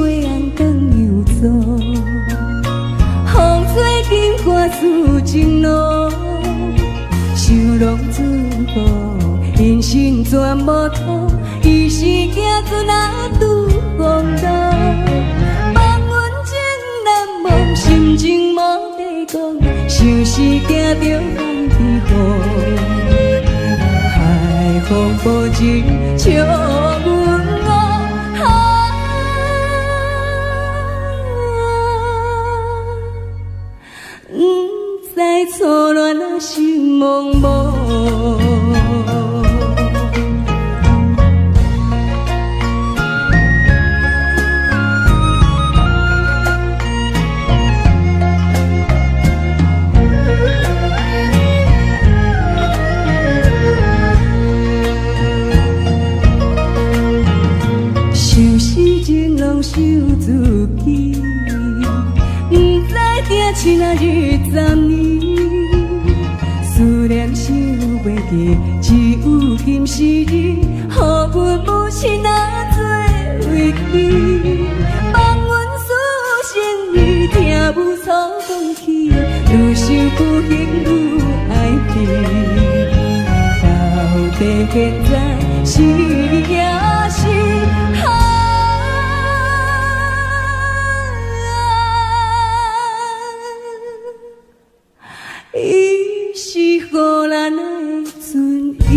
过红灯又走，风吹金瓜思情路，想拢自顾，人生全无途，伊是行船啊拄风浪，望阮情难忘，心情无地讲，想是惊着风天雨，海风无情笑阮错乱啊，心茫茫。想事情拢受自己，不知行亲啊20年。思念想袂记，只有今时日，予阮母亲啊做为妻。望阮私生意，听母操讲起，愈想不幸愈爱你。到底现在是也是？予咱的存意。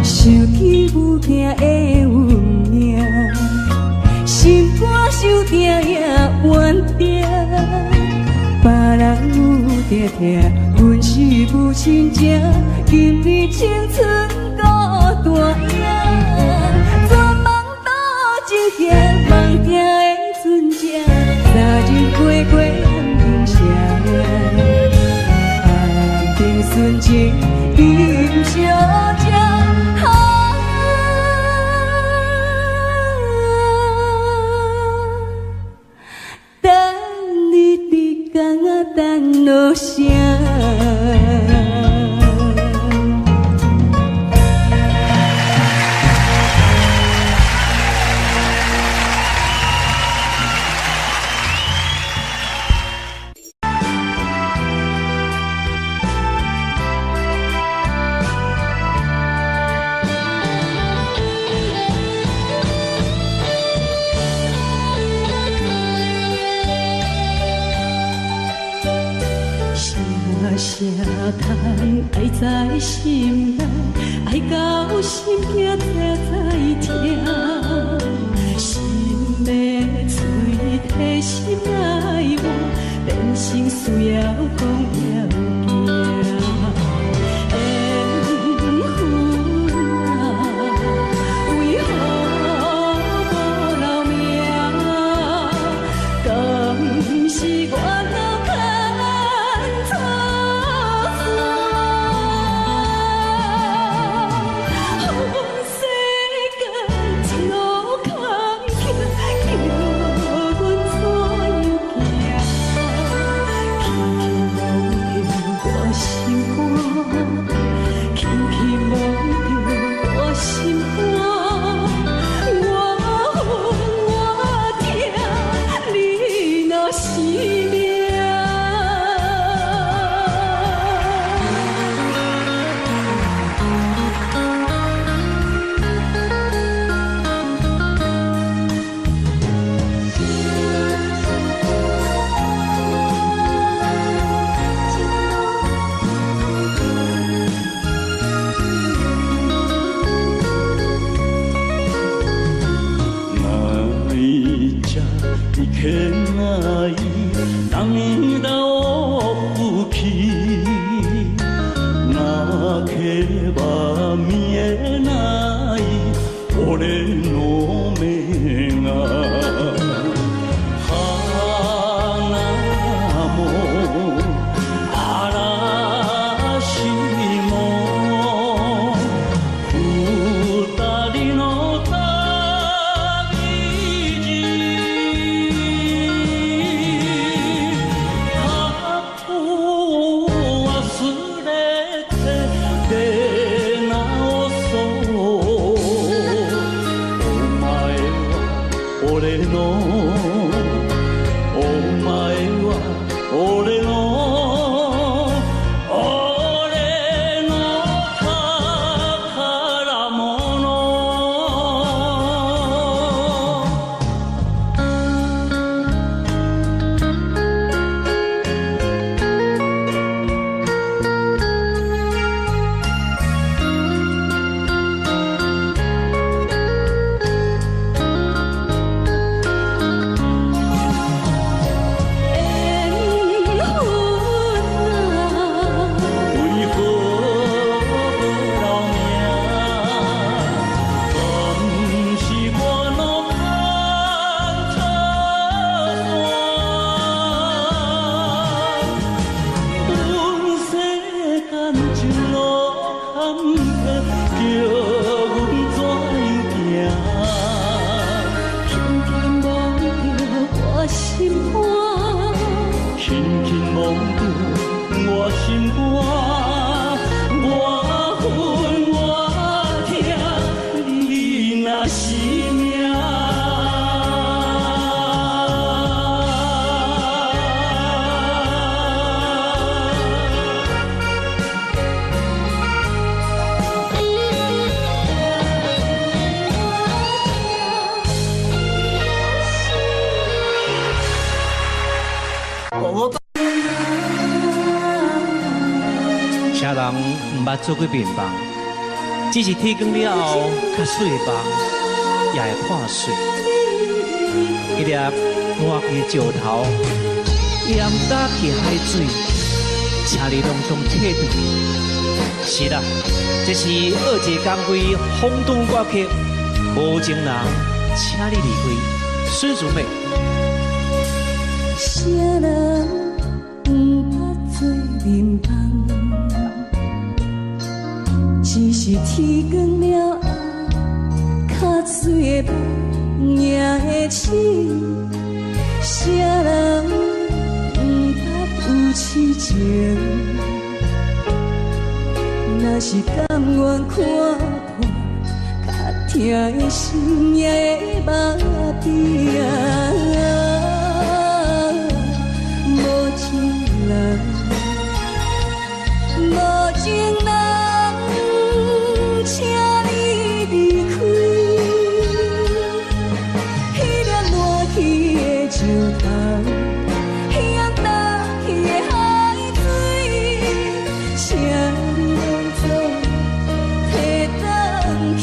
想起母亲的运命，心肝受痛也怨定。别人有在听，阮是母亲情，今年青春孤单影。全梦倒一行，梦听的船只，昨日过安平城，安平纯情今小姐。等落声。啥通爱在心内，爱到心惊才痛，心要嘴替心爱换，变成需要讲要惊。缘分啊，为何无留名？敢是我？请人毋捌做过面房，只是天光了后，较水的房也会破碎。一粒换去石头，盐打去海水，请你拢总退转。是啦，这是二姐岗位轰动歌曲，无情人，请你离开。孙淑美。啥人毋捌做面房？只是天光了后，较水的梦也会醒。啥人毋捌有痴情？若是甘愿看破，较疼的心也会麻痹啊。无情人，无情人，请你离开。迄粒烂去的石头，向倒去的海水，请你拢总提返去。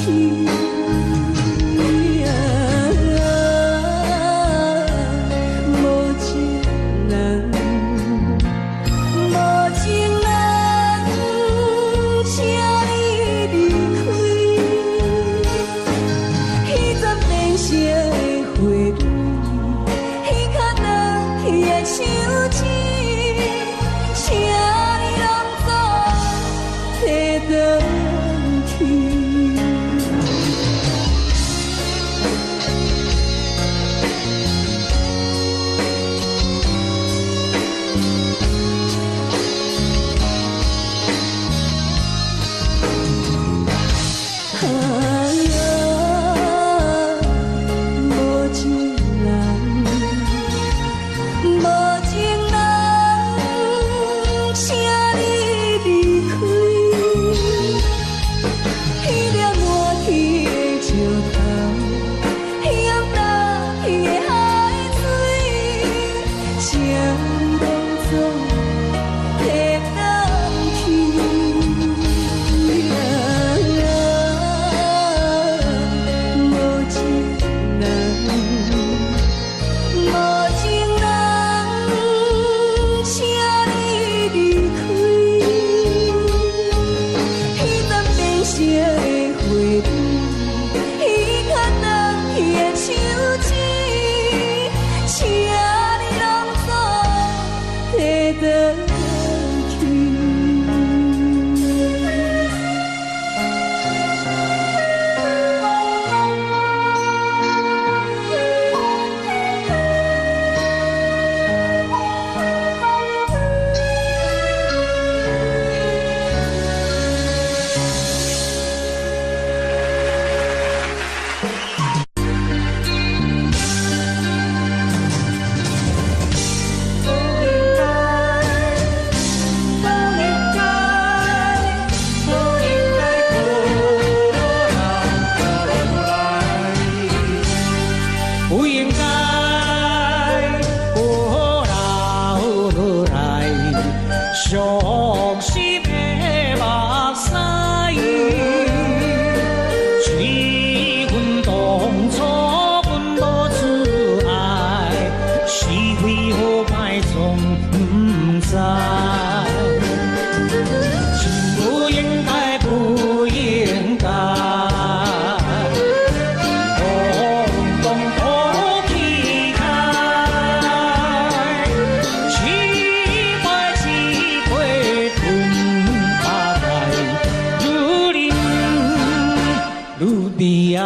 悲哀，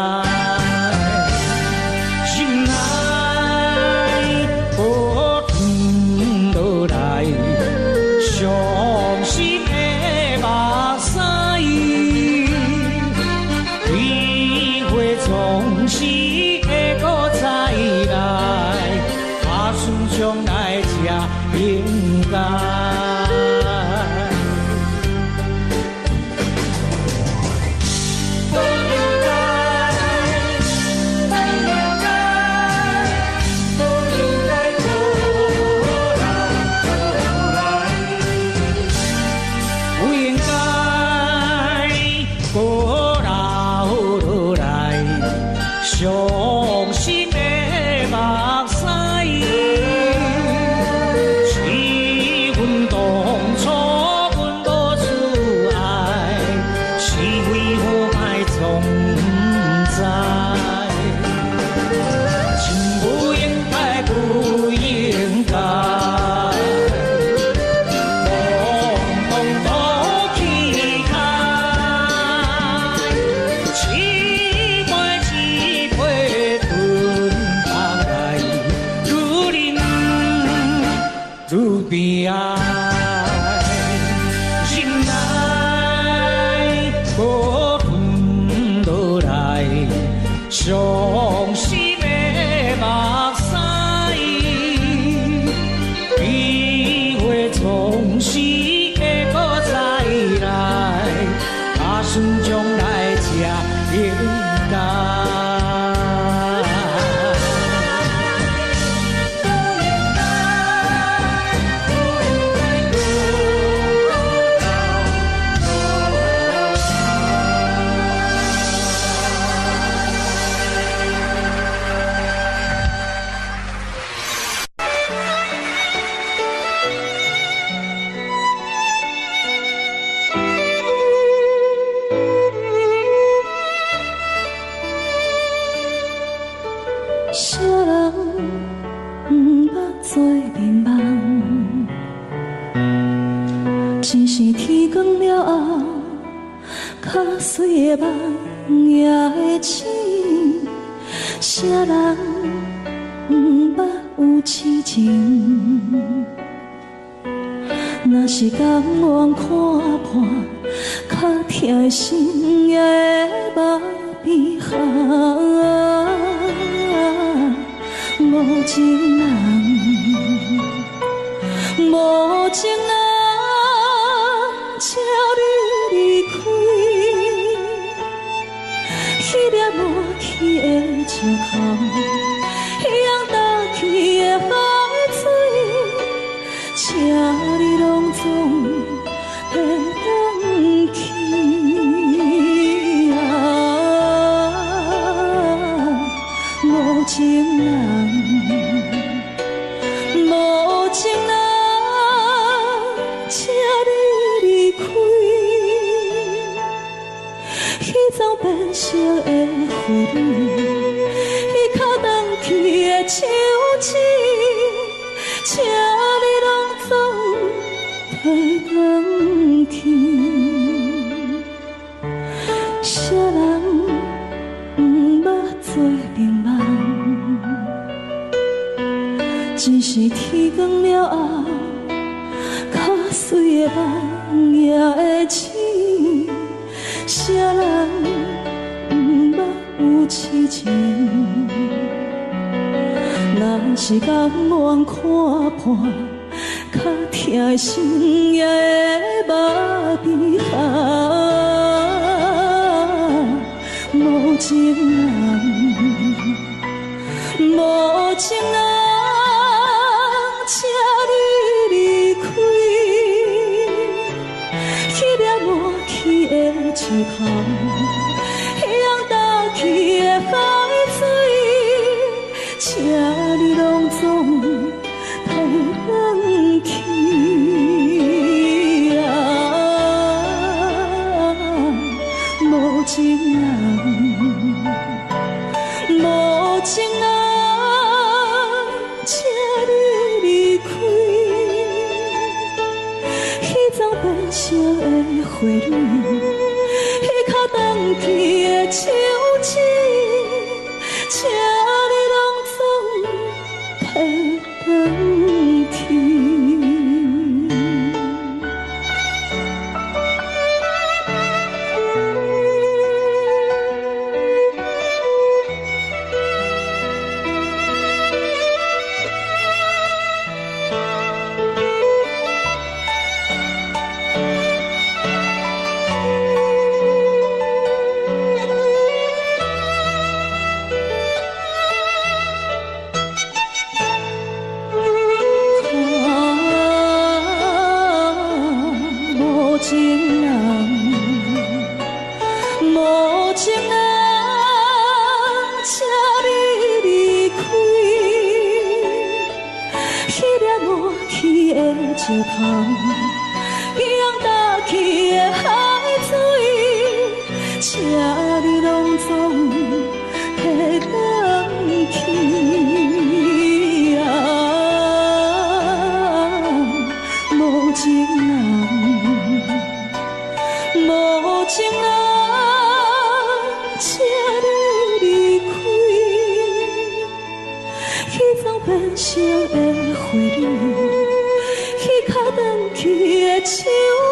心内波转落来，伤心的目屎，几回总是会搁再来，打算将来才应该。伤心的目屎，是阮当初阮无自爱，是为何爱总知，真不应该，不应该，懵懵都起开，一杯吞下来，愈饮愈悲哀，忍耐无吞落来，伤心的目屎，几回总是会搁再来，打算将来才应该。啥人不捌做眠梦，只是天光了后，较水的梦也会醒。啥人不捌有痴情，若是甘愿看破，较疼的心也会目闭合。无情人，无情人，请你离开。迄粒抹去的石头，向倒去的海水，请你拢总会返去啊！无情人。无情人，请你离开。彼丛变色的花蕊，彼较荡去的树枝，请你拢总提返去。啥人不捌做眠梦？只是天光了后，较水的梦也会醒。啥人不捌有痴情？若是甘愿看破，较疼的心也会目闭合。无情人，无情人。请你离开，迄粒抹去的石头，向倒去的海水，请你拢总提返去啊！无情人，无情人。请你离开，彼丛变色的花蕊，彼较荡去的树枝。头，扬大起的海水，车你拢总提转去啊！无情人，无情人。车你离开，去走变成的花蕊，去脚转去的树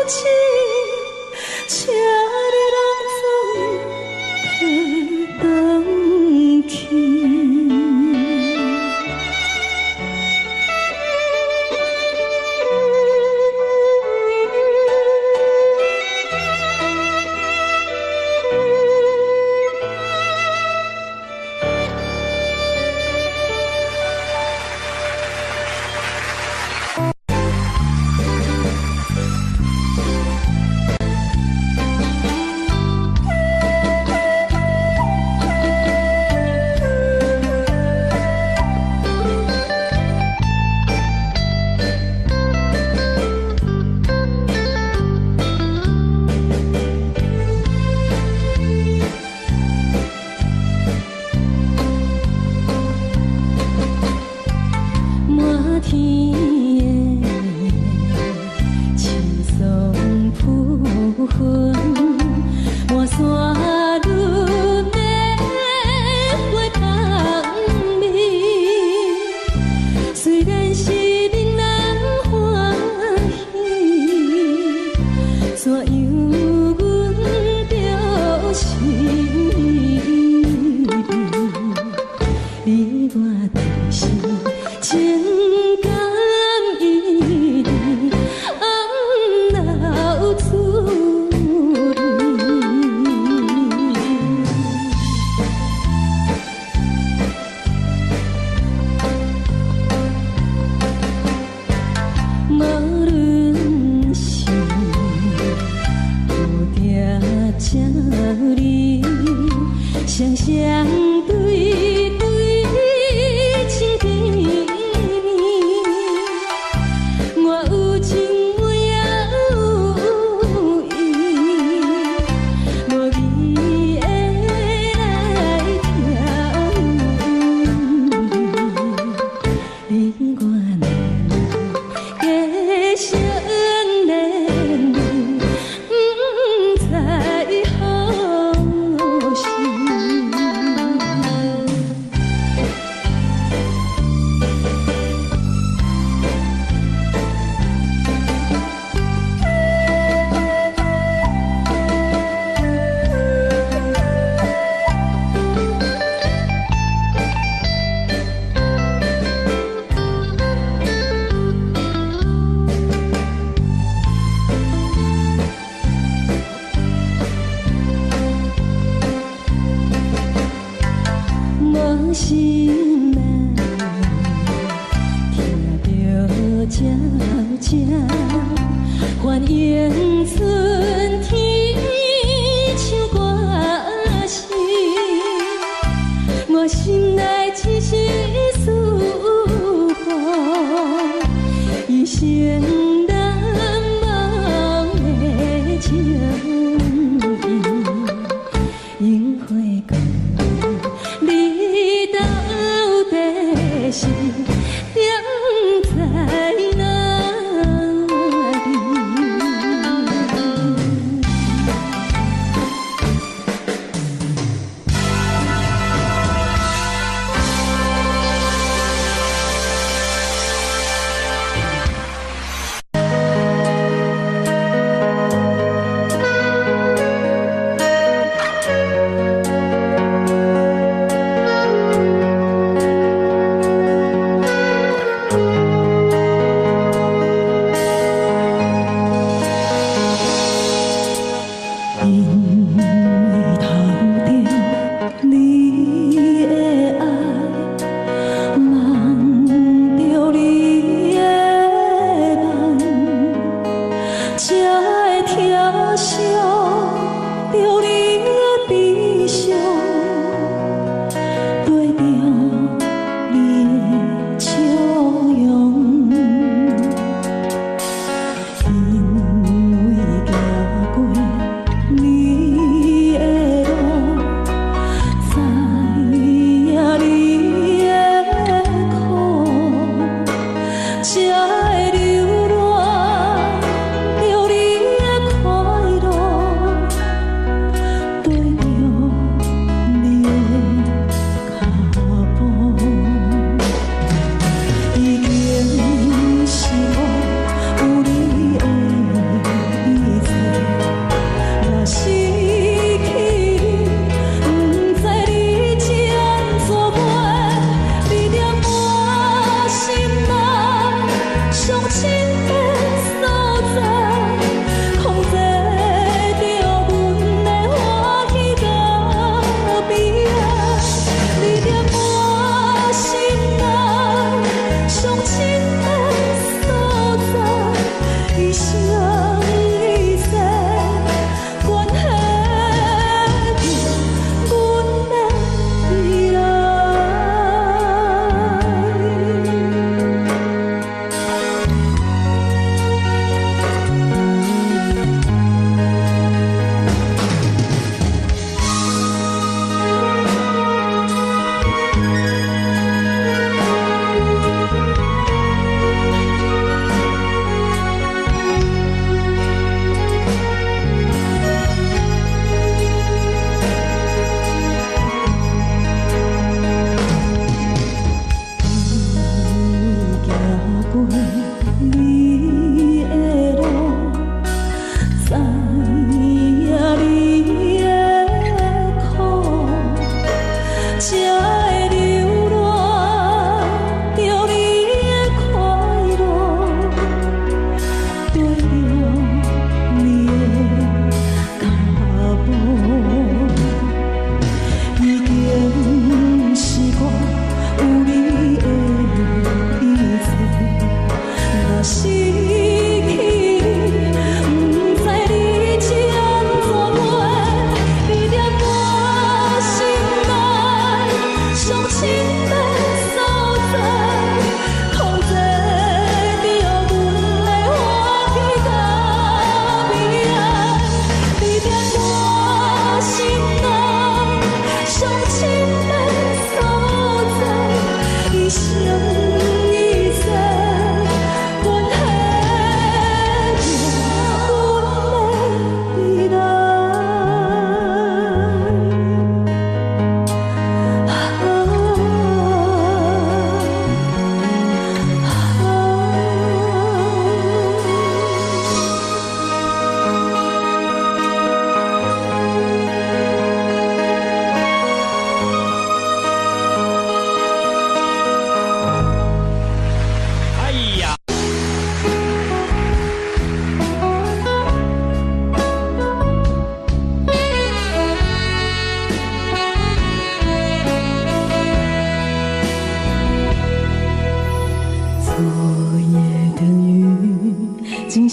枝，车你拢总提转去。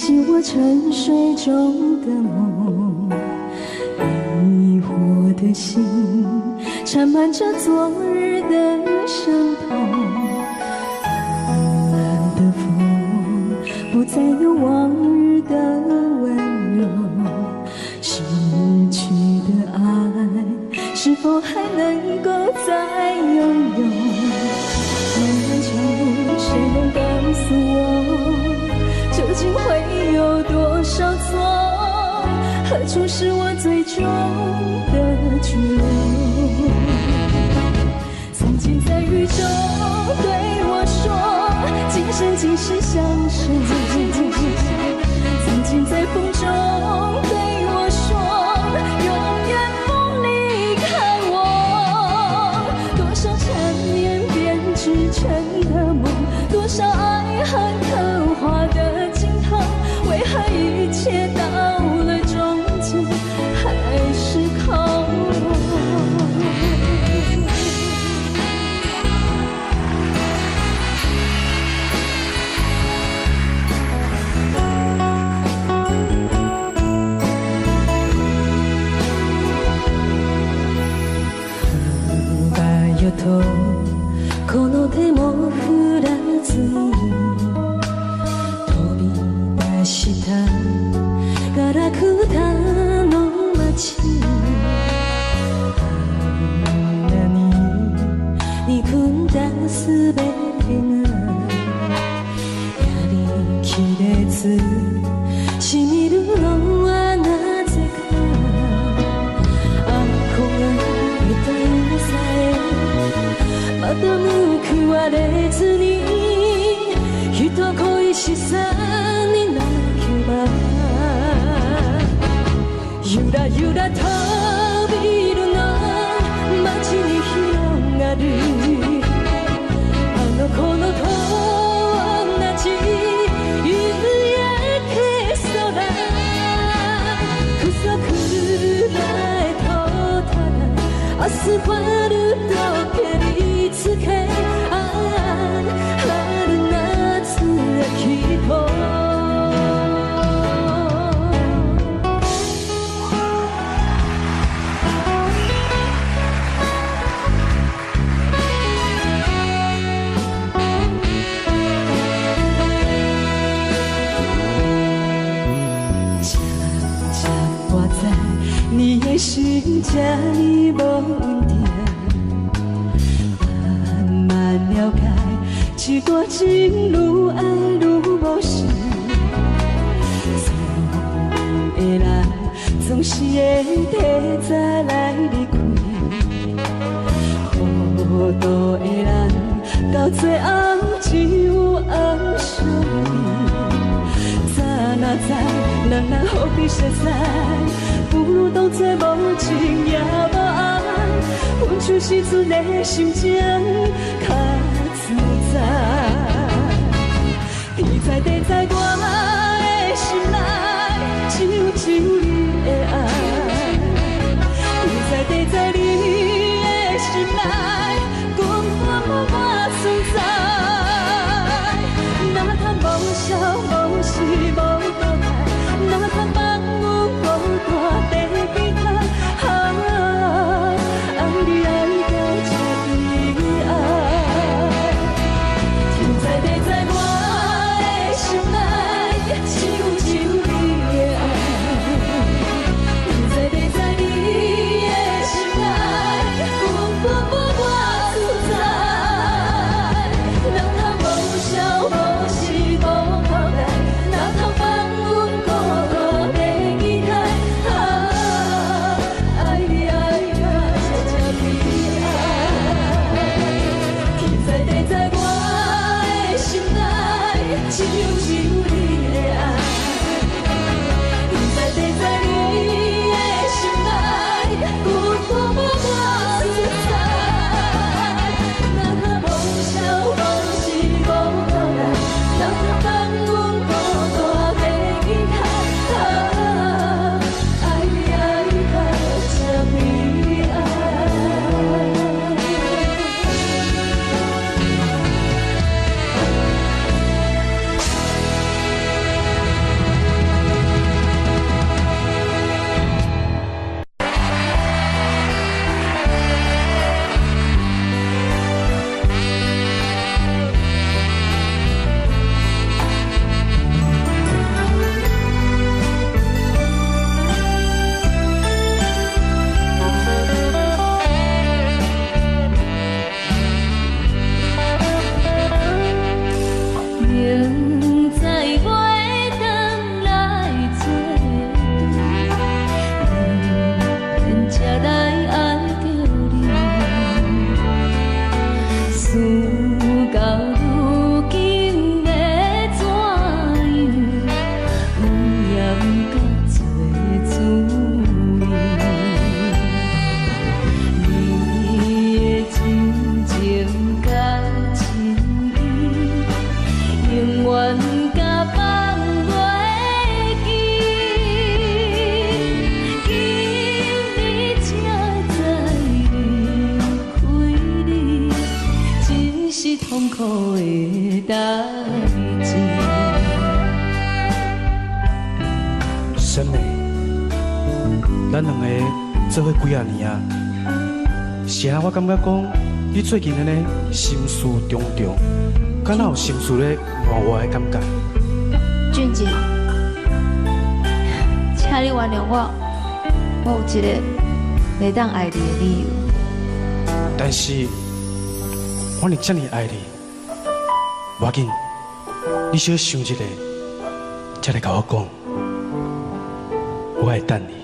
醒我沉睡中的梦，疑惑的心缠满着昨日的伤痛。蓝的风不再有往日的温柔，失去的爱是否还能够再拥有？漫漫长路，谁能告诉我，究竟会有多少错？何处是我最终的居留？曾经在雨中对我说，今生今世相守。曾经在风中对我说，永远不离开我。多少缠绵编织成的梦，多少爱恨刻画的镜头，为何一切到了终结还是靠我？この手も振らずに飛び出したガラクタの街、あんなに憎んだすべてがやりきれずしみるのはなぜか。憧れた夢さえまた報われずに人恋しさに泣けば、ゆらゆら飛びるの街に広がるあの頃と同じ夕焼け空、くさくらえとただアスファルト蹴りつけ、春夏秋冬你也是家里梦的，慢慢了解，去过情路爱路无事，总的人总是会提早来离开，孤独的人到最后只有红相依，早哪知人人何必熟悉？不如当作无情也无爱，分手时阵的心情较自在。天知地知我的心内只有你的爱，天知地知你的心内根本无我存在。哪通无笑无死无倒来，哪通放阮孤单地比他，爱你爱到彻底爱。天知地知我的心内只有你的爱，天知地知你的心内根本无我存在。代志。沈妹，咱两个做伙几啊年啊，是啊，我感觉讲你最近安尼心事重重，敢若有心事咧换我的感觉。俊杰，请你原谅我，我有一个袂当爱你的理由。但是，我是这么爱你，无要紧，你小想一下，才来甲我讲，我会等你。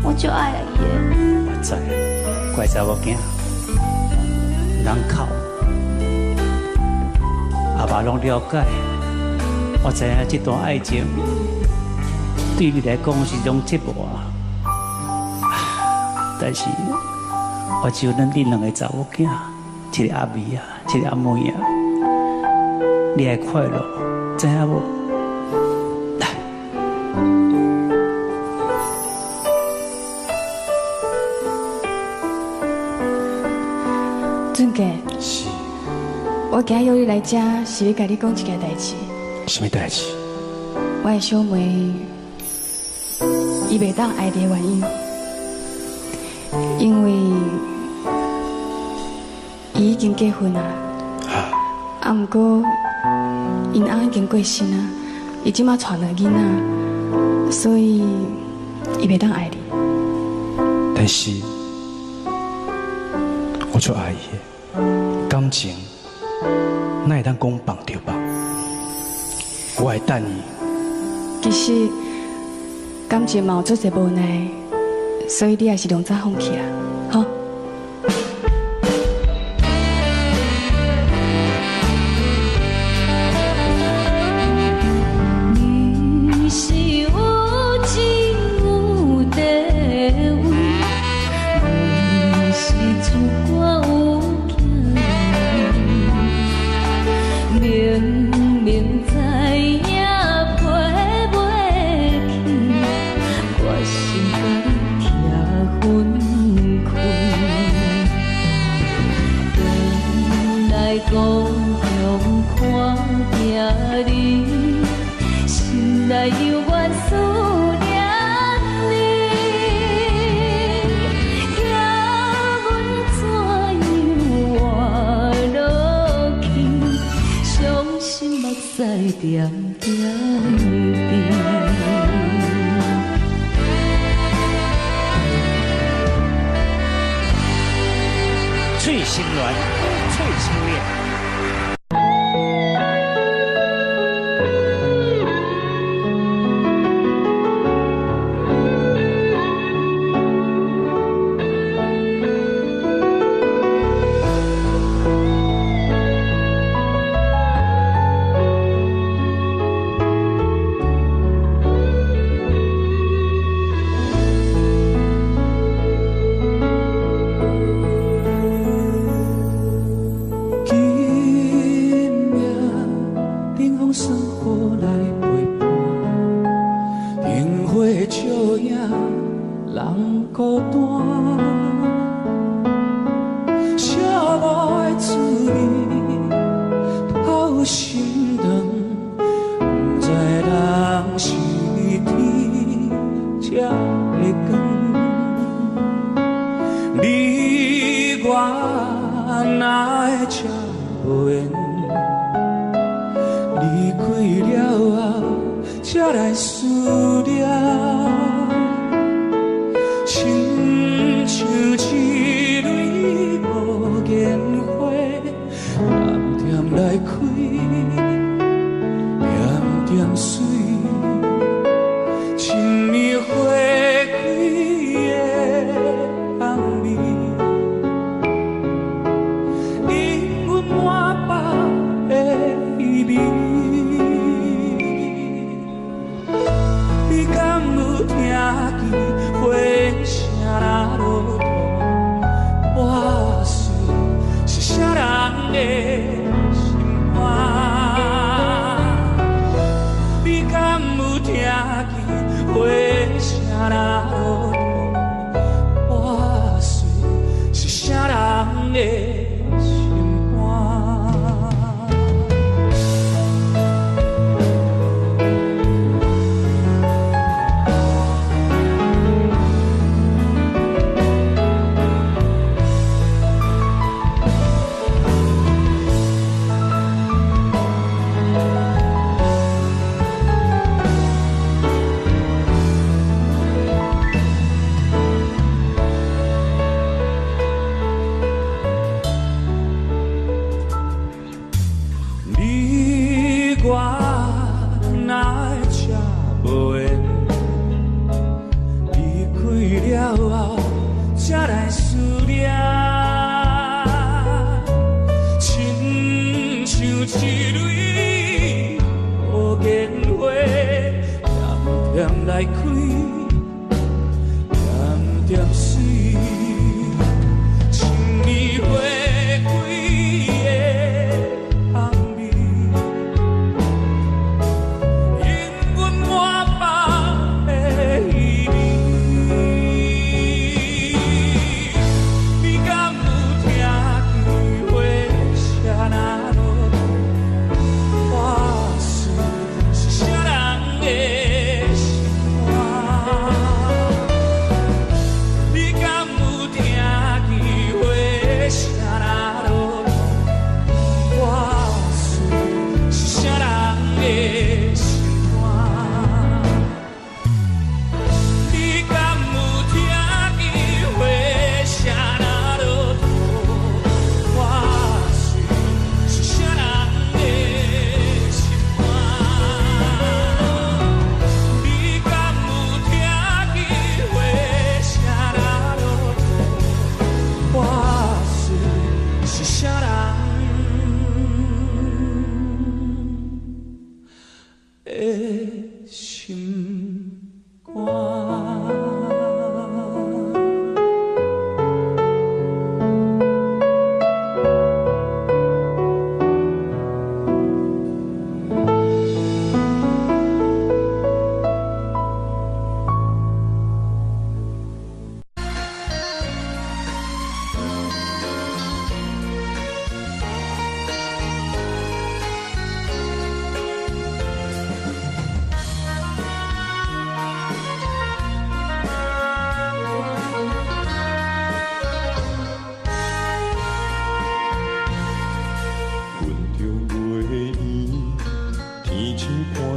我就爱伊的。我知，怪查某囝，人哭，阿爸拢了解。我知影这段爱情对你来讲是一种折磨，但是我只有咱恁两个查某囝，一个阿妹啊，一个阿妹啊，你会快乐，知影无？俊杰，是，我今日约你来这，是要甲你讲一件代志。什么代志？我的小妹，伊袂当爱你的原因，因为伊已经结婚啊。啊，毋过因翁已经过身啊，伊即马带了囡仔，所以伊袂当爱你。但是，我就爱伊的感情，哪会当讲放就放？我会等伊。其实感情嘛有做些无奈，所以你也是两早放弃啦，吼。翠心鸾，翠心恋。才来思念，亲像一蕊无言花，点点来开，点点水，亲你花开的红暝，因阮满腹的意味。你敢有听见花声若落土？我思是啥人的心肝？你敢有听见花声若落土？我思是啥人的？来开，点点水，亲你花开的红暝，因阮满腹的意味。你敢有听见花声若落土？我思是啥人的？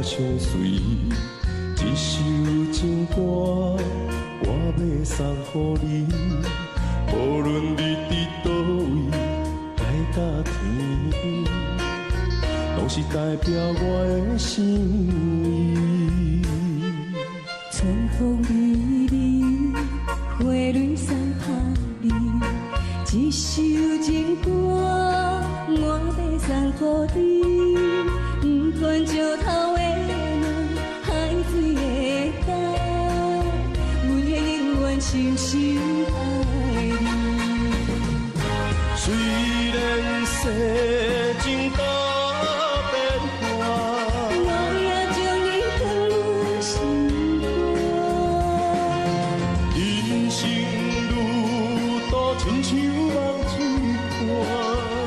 相随，一首情歌，我要送予你。无论你伫倒位，来甲天，拢是代表我的心意。春风微微，花蕊散下你，一首情歌，我要送予你。不管石头的人，海水的干，阮会永远深深爱你。虽然世情多变化，我也将你放入心肝。人生路途亲像梦一段，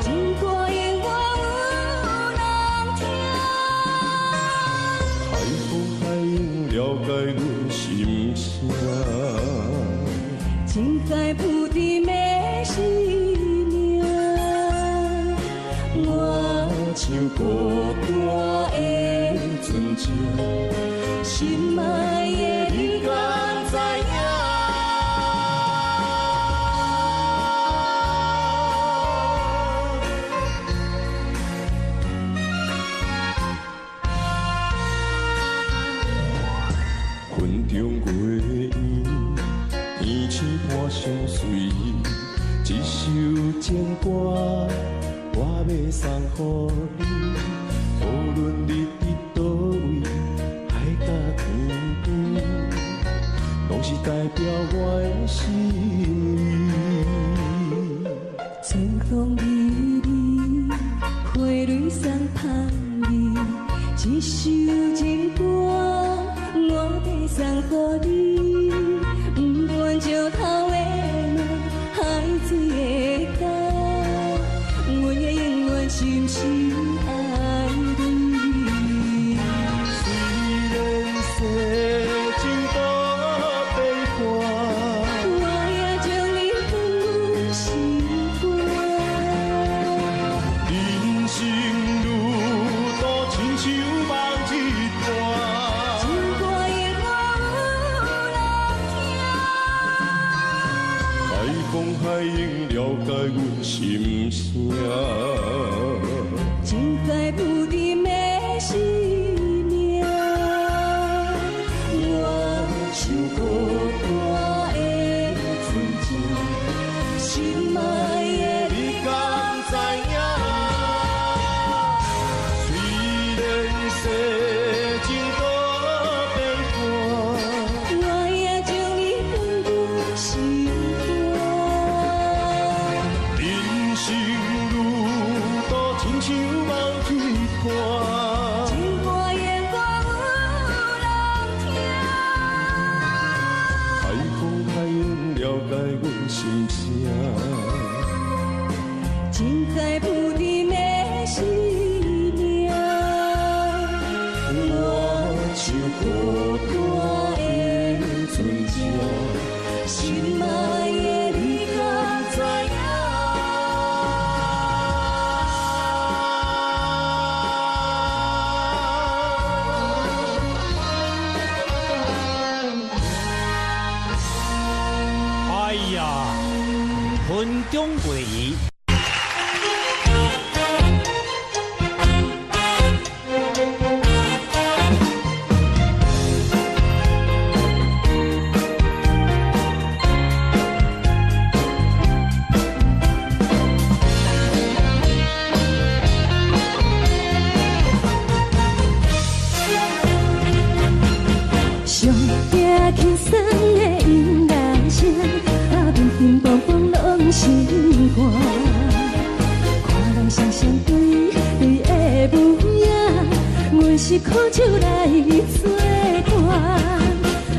情歌永远有人听。海风海涌了解阮心声，情海铺地美生命。我像孤单的船只，的你敢知影？云中月圆，天星半相随。一首情歌，我要送予你。无论你伫倒位，海角天边，拢是代表我的心意。春风微微，花蕊送香味，一首情歌，我要送予你。不管石头的路，海水的江，阮的永远深深爱你。虽然世情多悲欢，我也将你放入心肝。人生路途亲像梦一段，情歌永远有人听。海风海涌了解阮心声，情在不敌的生命。我受孤单的存在，心爱的你敢知影？虽然世情多悲欢，我也将你放入心肝。人生路途亲像梦一段，情歌永远有人听。海风海涌了解阮心声，情在不敌的生命。我像孤单的存在，心爱的你敢知影？哎呀，云中月圆。上惊轻松的音乐声，乒乒乓乓拢心肝。看人双双对对的模样，阮是苦酒来作伴。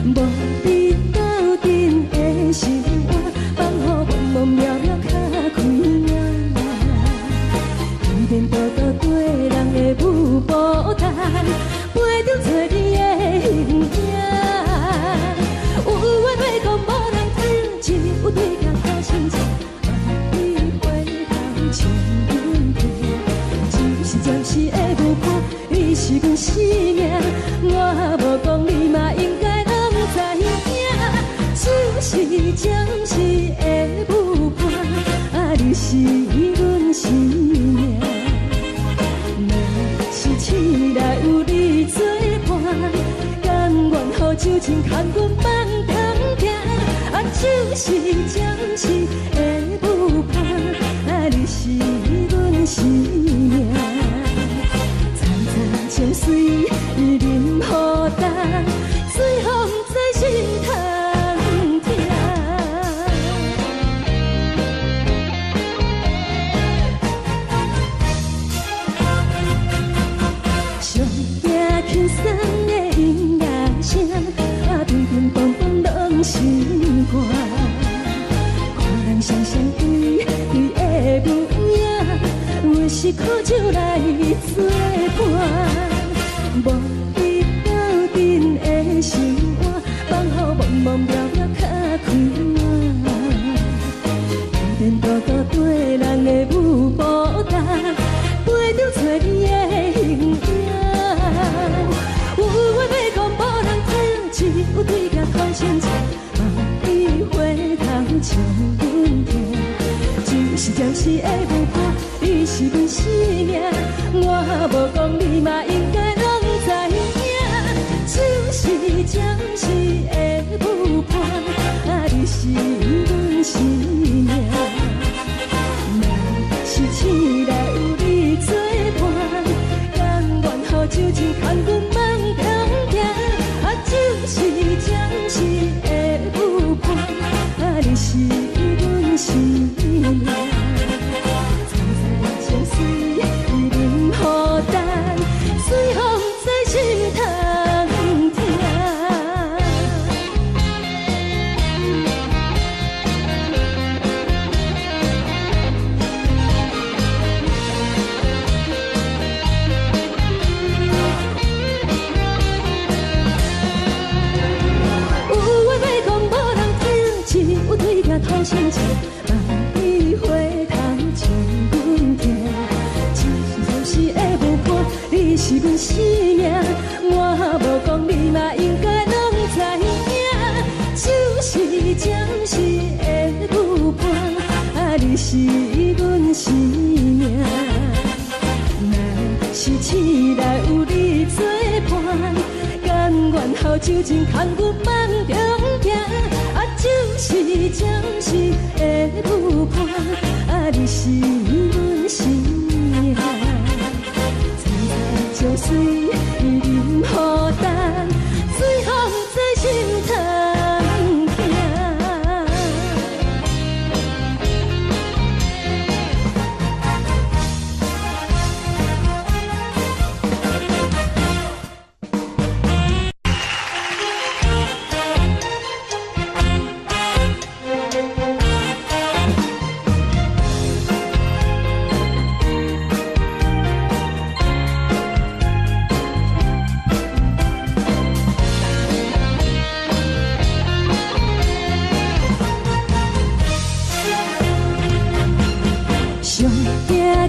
无你斗阵的生活，放予茫茫渺渺较开眼。颠颠倒倒对人的舞步弹，陪着找你的形影。有话要讲无人知，只有对镜头心情，万里回头千里地，就是暂时的舞伴，你是阮生命。我无讲你嘛应该拢知影，就是暂时的舞伴，你是阮生命。若是醒来有你作伴，甘愿予酒精牵阮放通行，就是暂时的舞伴，你是阮生命。层层情水任何担，随风在心通听。上惊轻松的音乐声，乒乒乓乓拢心肝。看人双双对对的模样，阮是苦酒来作伴。无你斗阵的生活，放予茫茫渺渺较开眼。颠颠倒倒对人的舞步弹，陪着找你的形影。有话要讲无人知，只心情，梦里回头将阮听，就是暂时的无伴，你是阮生命，我无讲你嘛应该拢知影，就是暂时的无伴，你是阮生命，若是醒来有你作伴，甘愿予酒精牵阮梦中行，就是暂时的有伴，你是阮生命。藏在情水，伊忍孤单，随风在心通听。好心情，梦里回头将阮听，只是暂时的无伴，你是阮生命，我无讲你嘛应该拢知影，就是暂时的有伴，你是阮生命，若是醒来有你作伴，甘愿予酒精牵阮梦中行。就是暂时的有伴，你是阮生命。藏在情水，伊忍孤单，随风在心通听。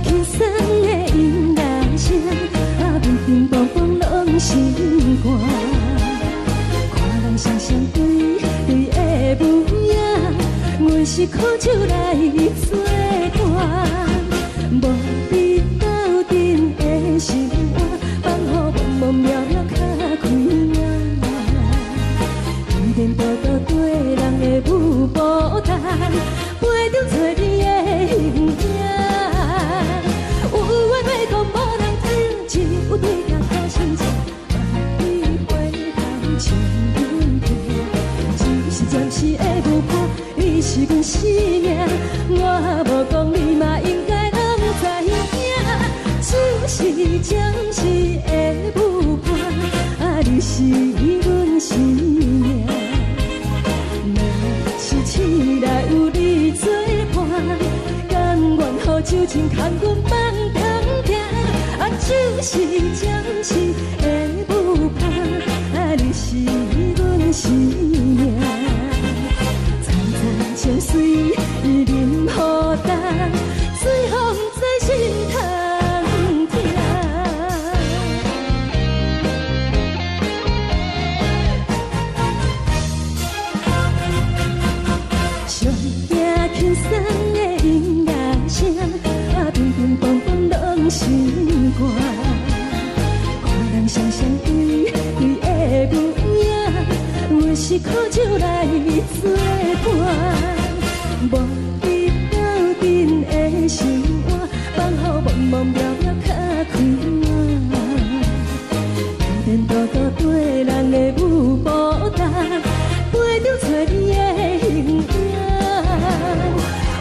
轻松的音乐声，乒乒乓乓拢心肝。看人双双对对的模样，阮是苦酒来作伴。无你斗阵的生活，放予茫茫渺渺较开朗。一点多多对人的有孤单，陪着找你的形影。有对条好心情，梦里回头将阮听，只是暂时的无伴，你是阮生命，我无讲你嘛应该拢知影，就是暂时的有伴，你是阮生命，若是醒来有你作伴，甘愿予酒精牵阮梦中行。就是暂时的有伴，你是阮生命。藏在情水，伊忍孤单，随风在心通听。上听轻松的音乐声，乒乒乓乓拢心肝。看人双双对对的模样，阮是苦酒来作伴。无你斗阵的生活，放予茫茫渺渺较开朗。一点多多对人的有孤单，陪着找你的形影。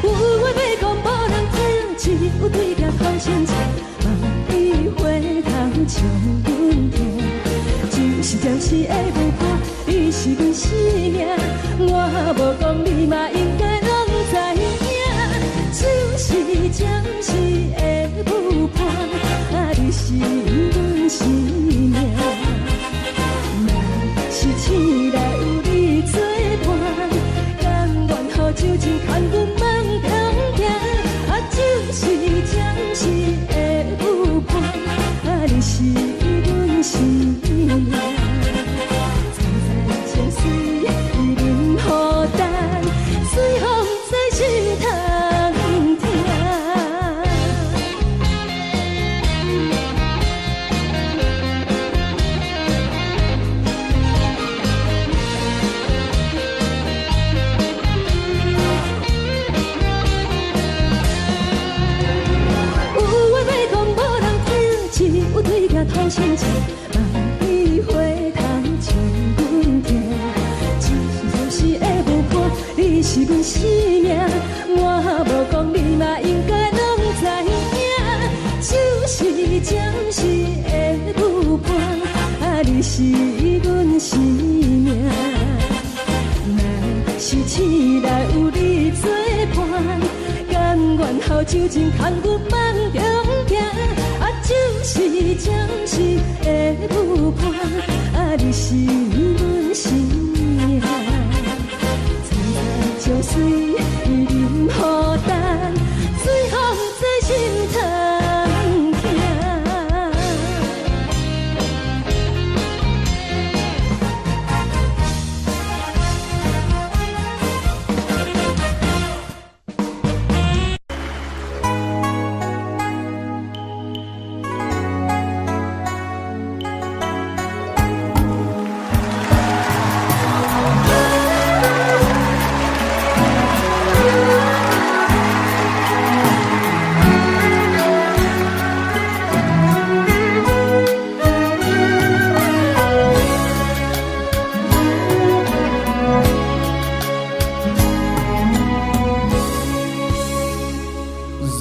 有话要讲无人听，只有对条好心情。梦里回头将阮听，就是暂时的无伴，你是阮生命，我无讲你嘛应该拢知影，就是暂时的有伴，你是阮生命，若是醒来有你作伴，甘愿予酒精牵阮梦中行，就是暂时的有伴，你是阮生命。藏在情水。亲情，万里花香将阮听。就是会无伴，你是阮生命，我无讲你嘛应该拢知影。就是暂时的有伴，啊，你是阮生命。若是醒来有你作伴，甘愿好酒情空阮梦中行。啊，就是暂时的有伴，啊，你是阮生命。将水饮予淡，水风在心头行。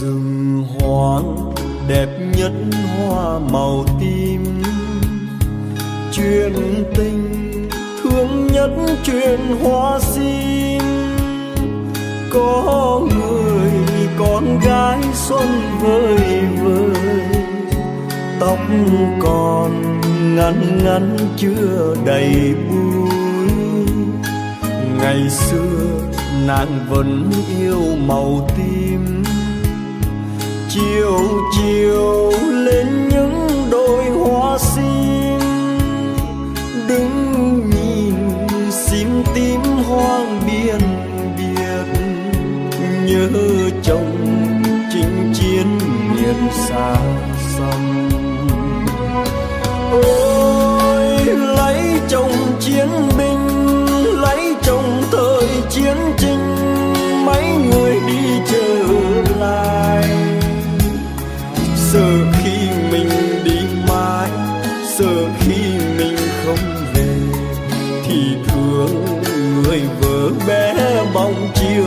Rừng hoang đẹp nhất hoa màu tím, chuyện tình thương nhất chuyện hoa sim. Có người con gái xuân vơi vơi, tóc còn ngắn ngắn chưa đầy bụi. Ngày xưa nàng vẫn yêu màu tim, chiều chiều lên những đôi hoa sim. Đứng nhìn sim tím hoang biên biệt, nhớ chồng chinh chiến miền xa xăm. Ôi lấy chồng chiến binh, lấy chồng thời chiến tranh, mấy người đi trở lại. Sợ khi mình đi mãi, sợ khi mình không về, thì thương người vợ bé bóng chiều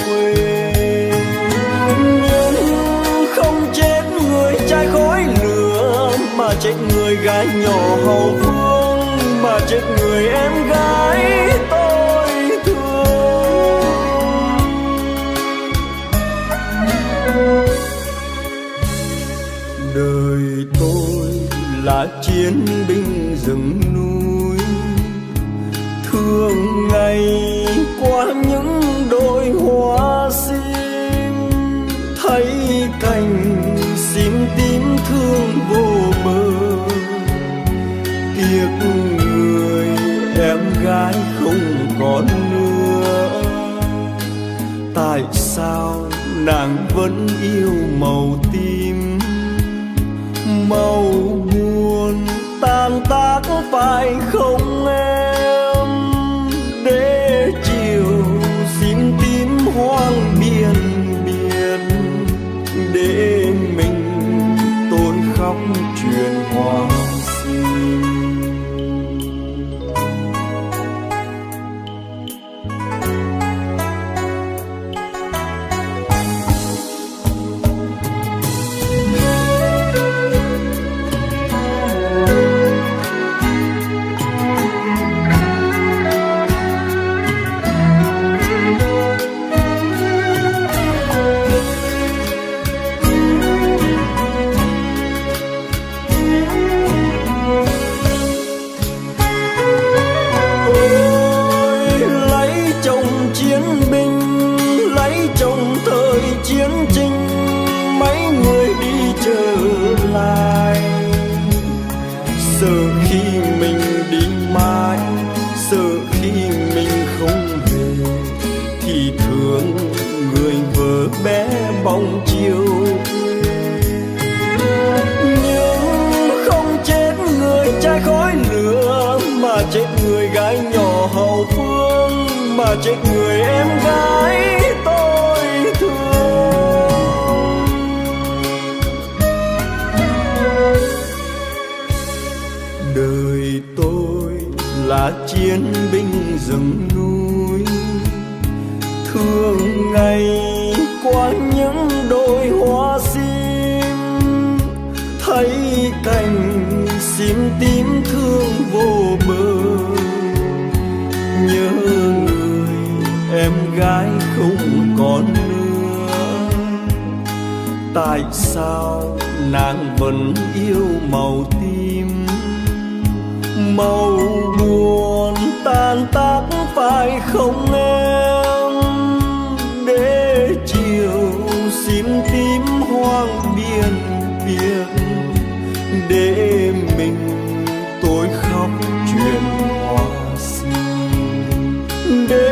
quê. Nhưng không chết người trai khói lửa, mà chết người gái nhỏ hậu phương, mà chết người em gái tôi thương. Đời tôi là chiến binh rừng núi, thường ngày qua những đôi hoa sim. Thấy cành sim tím thương vô bờ, tiếc người em gái không còn nữa. Tại sao nàng vẫn yêu màu tím, màu buồn tan tác phải không em? Để chiều sim tím hoang biên biệt, để mình tôi khóc chuyện hoa sim. Bóng chiều nhưng không chết người trai khói lửa, mà chết người gái nhỏ hậu phương, mà chết người em gái tôi thương. là chiến binh rừng núi. Thương ngày qua những đôi hoa sim, thấy cành sim tím thương vô bờ. Nhớ người em gái không còn nữa, tại sao nàng vẫn yêu màu tím? Màu buồn tan tác phải không em? Để chiều sim tím hoang biên biệt, để mình tôi khóc chuyện hoa sim. Để